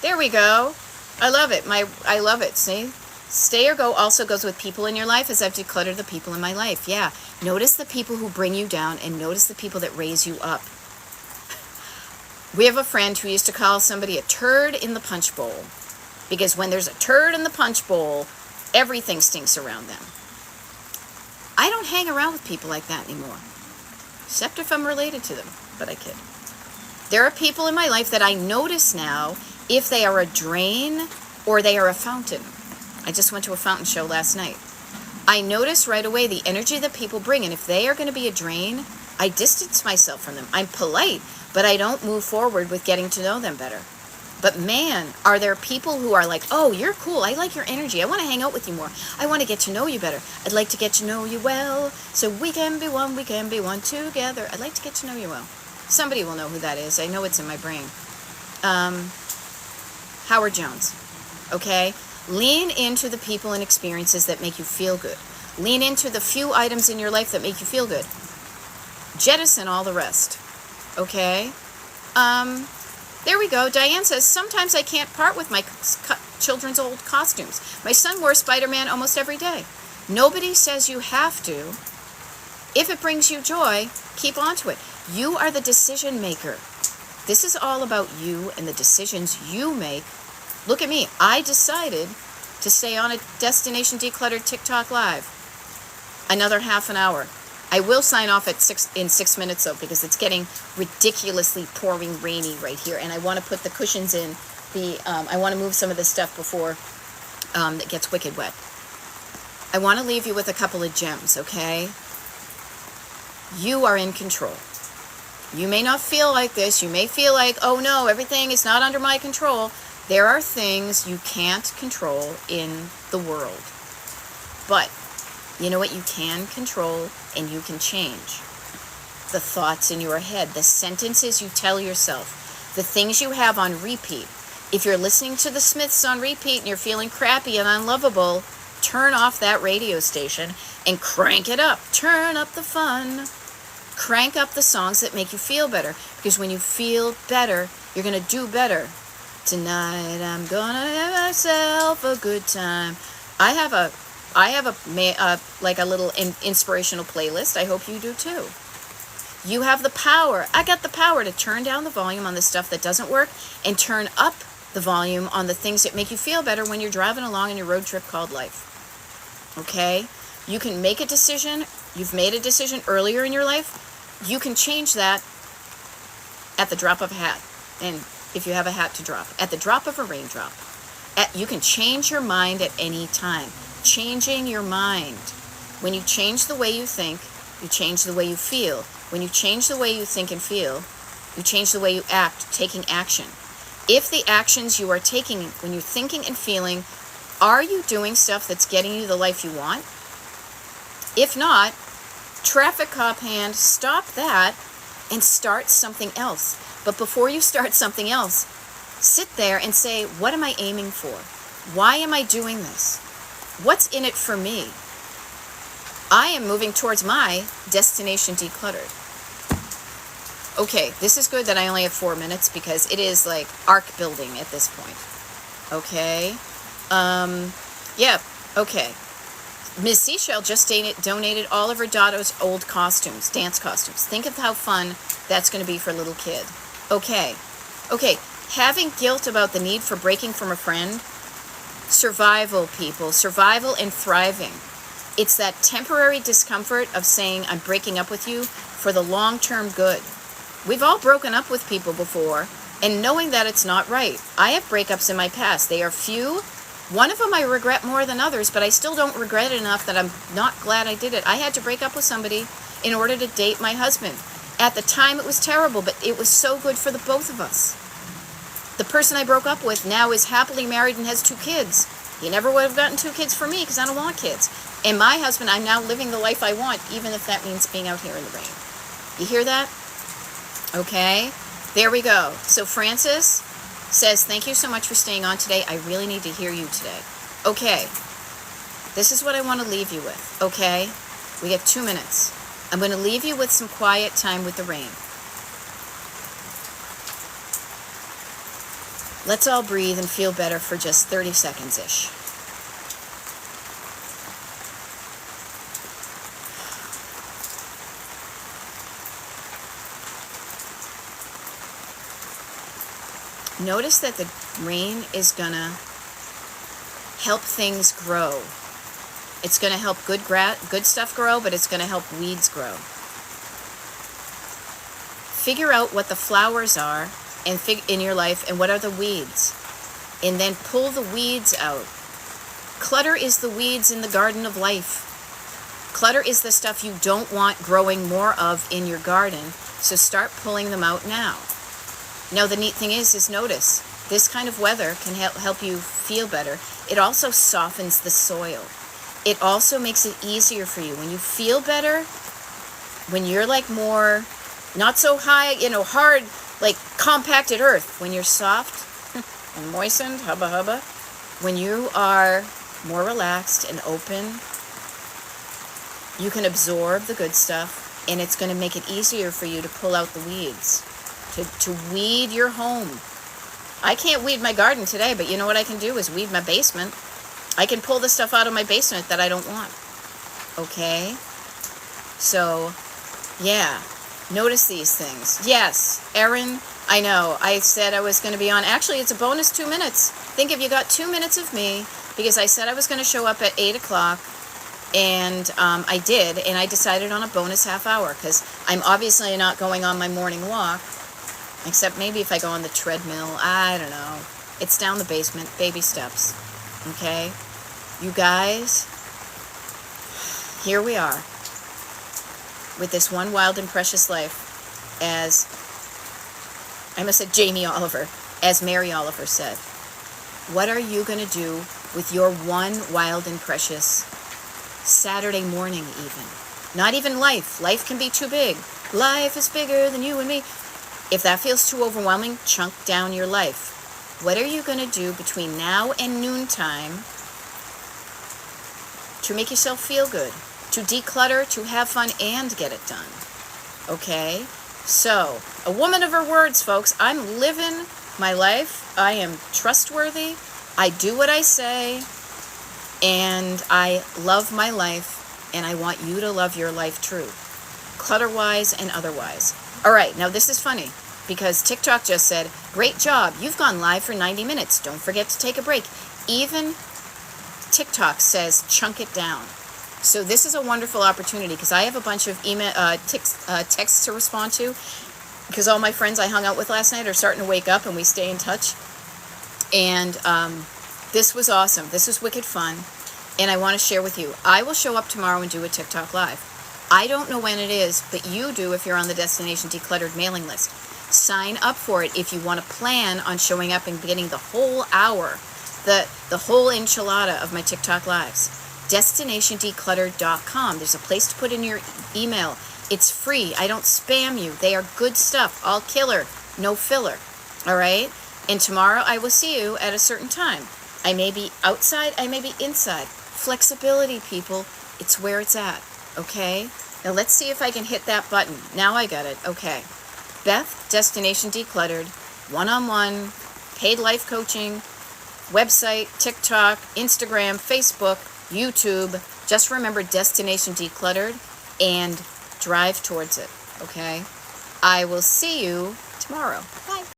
There we go. I love it. I love it. See? Stay or go also goes with people in your life, as I've decluttered the people in my life. Yeah. Notice the people who bring you down and notice the people that raise you up. We have a friend who used to call somebody a turd in the punch bowl, because when there's a turd in the punch bowl, everything stinks around them. I don't hang around with people like that anymore, except if I'm related to them, but I kid. There are people in my life that I notice now if they are a drain or they are a fountain. I just went to a fountain show last night. I notice right away the energy that people bring, and if they are going to be a drain, I distance myself from them. I'm polite, but I don't move forward with getting to know them better. But man, are there people who are like, oh, you're cool, I like your energy, I want to hang out with you more, I want to get to know you better, I'd like to get to know you well, so we can be one together. I'd like to get to know you well. Somebody will know who that is. I know it's in my brain. Howard Jones. Okay? Lean into the people and experiences that make you feel good. Lean into the few items in your life that make you feel good. Jettison all the rest. Okay? There we go. Diane says, sometimes I can't part with my children's old costumes. My son wore Spider-Man almost every day. Nobody says you have to. If it brings you joy, keep on to it. You are the decision maker. This is all about you and the decisions you make. Look at me. I decided to stay on a Destination Decluttered TikTok Live another half an hour. I will sign off in 6 minutes, though, because it's getting ridiculously pouring rainy right here, and I want to put the cushions in. I want to move some of this stuff before it gets wicked wet. I want to leave you with a couple of gems, okay? You are in control. You may not feel like this. You may feel like, oh no, everything is not under my control. There are things you can't control in the world. But you know what you can control and you can change? The thoughts in your head, the sentences you tell yourself, the things you have on repeat. If you're listening to the Smiths on repeat and you're feeling crappy and unlovable, turn off that radio station and crank it up. Turn up the fun. Crank up the songs that make you feel better, because when you feel better, you're going to do better. Tonight I'm gonna have myself a good time. I have a like a little inspirational playlist. I hope you do too. You have the power. I got the power to turn down the volume on the stuff that doesn't work and turn up the volume on the things that make you feel better when you're driving along in your road trip called life. Okay? You can make a decision. You've made a decision earlier in your life. You can change that at the drop of a hat. And if you have a hat to drop, at the drop of a raindrop. You can change your mind at any time. Changing your mind. When you change the way you think, you change the way you feel. When you change the way you think and feel, you change the way you act, taking action. If the actions you are taking when you're thinking and feeling, are you doing stuff that's getting you the life you want? If not, traffic cop hand, stop that and start something else. But before you start something else, sit there and say, what am I aiming for? Why am I doing this? What's in it for me? I am moving towards my destination decluttered. Okay, this is good that I only have 4 minutes because it is like arc building at this point. Okay. Yeah, okay. Ms. Seashell just donated all of her daughter's old costumes, dance costumes. Think of how fun that's going to be for a little kid. Okay. Okay, having guilt about the need for breaking from a friend, survival, people, survival and thriving. It's that temporary discomfort of saying, I'm breaking up with you for the long-term good. We've all broken up with people before, and knowing that it's not right. I have breakups in my past. They are few. One of them I regret more than others, but I still don't regret it enough that I'm not glad I did it. I had to break up with somebody in order to date my husband. At the time, it was terrible, but it was so good for the both of us. The person I broke up with now is happily married and has 2 kids. He never would have gotten 2 kids for me because I don't want kids. And my husband, I'm now living the life I want, even if that means being out here in the rain. You hear that? Okay, there we go. So Francis says, thank you so much for staying on today. I really need to hear you today. Okay, this is what I want to leave you with, okay? We have 2 minutes. I'm going to leave you with some quiet time with the rain. Let's all breathe and feel better for just 30 seconds-ish. Notice that the rain is going to help things grow. It's going to help good stuff grow, but it's going to help weeds grow. Figure out what the flowers are in your life and what are the weeds. And then pull the weeds out. Clutter is the weeds in the garden of life. Clutter is the stuff you don't want growing more of in your garden, so start pulling them out now. Now, the neat thing is notice, this kind of weather can help you feel better. It also softens the soil. It also makes it easier for you. When you feel better, when you're like more, not so high, hard, like compacted earth, when you're soft and moistened, hubba hubba, when you are more relaxed and open, you can absorb the good stuff, and it's going to make it easier for you to pull out the weeds. To weed your home. I can't weed my garden today, but you know what I can do is weed my basement. I can pull the stuff out of my basement that I don't want. Okay? So, yeah. Notice these things. Yes, Erin, I know. I said I was going to be on. Actually, it's a bonus 2 minutes. Think if you got 2 minutes of me, because I said I was going to show up at 8 o'clock, and I did, and I decided on a bonus half hour, because I'm obviously not going on my morning walk. Except maybe if I go on the treadmill, I don't know. It's down the basement, baby steps. Okay? You guys, here we are with this one wild and precious life, as I must say Jamie Oliver, as Mary Oliver said. What are you going to do with your one wild and precious Saturday morning even? Not even life. Life can be too big. Life is bigger than you and me. If that feels too overwhelming, chunk down your life. What are you going to do between now and noontime to make yourself feel good, to declutter, to have fun, and get it done? Okay? So, a woman of her words, folks. I'm living my life. I am trustworthy. I do what I say. And I love my life. And I want you to love your life true, clutter-wise and otherwise. All right, now this is funny because TikTok just said, great job. You've gone live for 90 minutes. Don't forget to take a break. Even TikTok says chunk it down. So this is a wonderful opportunity because I have a bunch of texts to respond to because all my friends I hung out with last night are starting to wake up and we stay in touch. And this was awesome. This was wicked fun. And I want to share with you. I will show up tomorrow and do a TikTok live. I don't know when it is, but you do if you're on the Destination Decluttered mailing list. Sign up for it if you want to plan on showing up and getting the whole hour, the whole enchilada of my TikTok lives. DestinationDecluttered.com. There's a place to put in your email. It's free. I don't spam you. They are good stuff. All killer, no filler. All right? And tomorrow I will see you at a certain time. I may be outside, I may be inside. Flexibility, people. It's where it's at. Okay? Now let's see if I can hit that button. Now I got it. Okay. Beth, Destination Decluttered, one-on-one, paid life coaching, website, TikTok, Instagram, Facebook, YouTube. Just remember Destination Decluttered and drive towards it. Okay? I will see you tomorrow. Bye.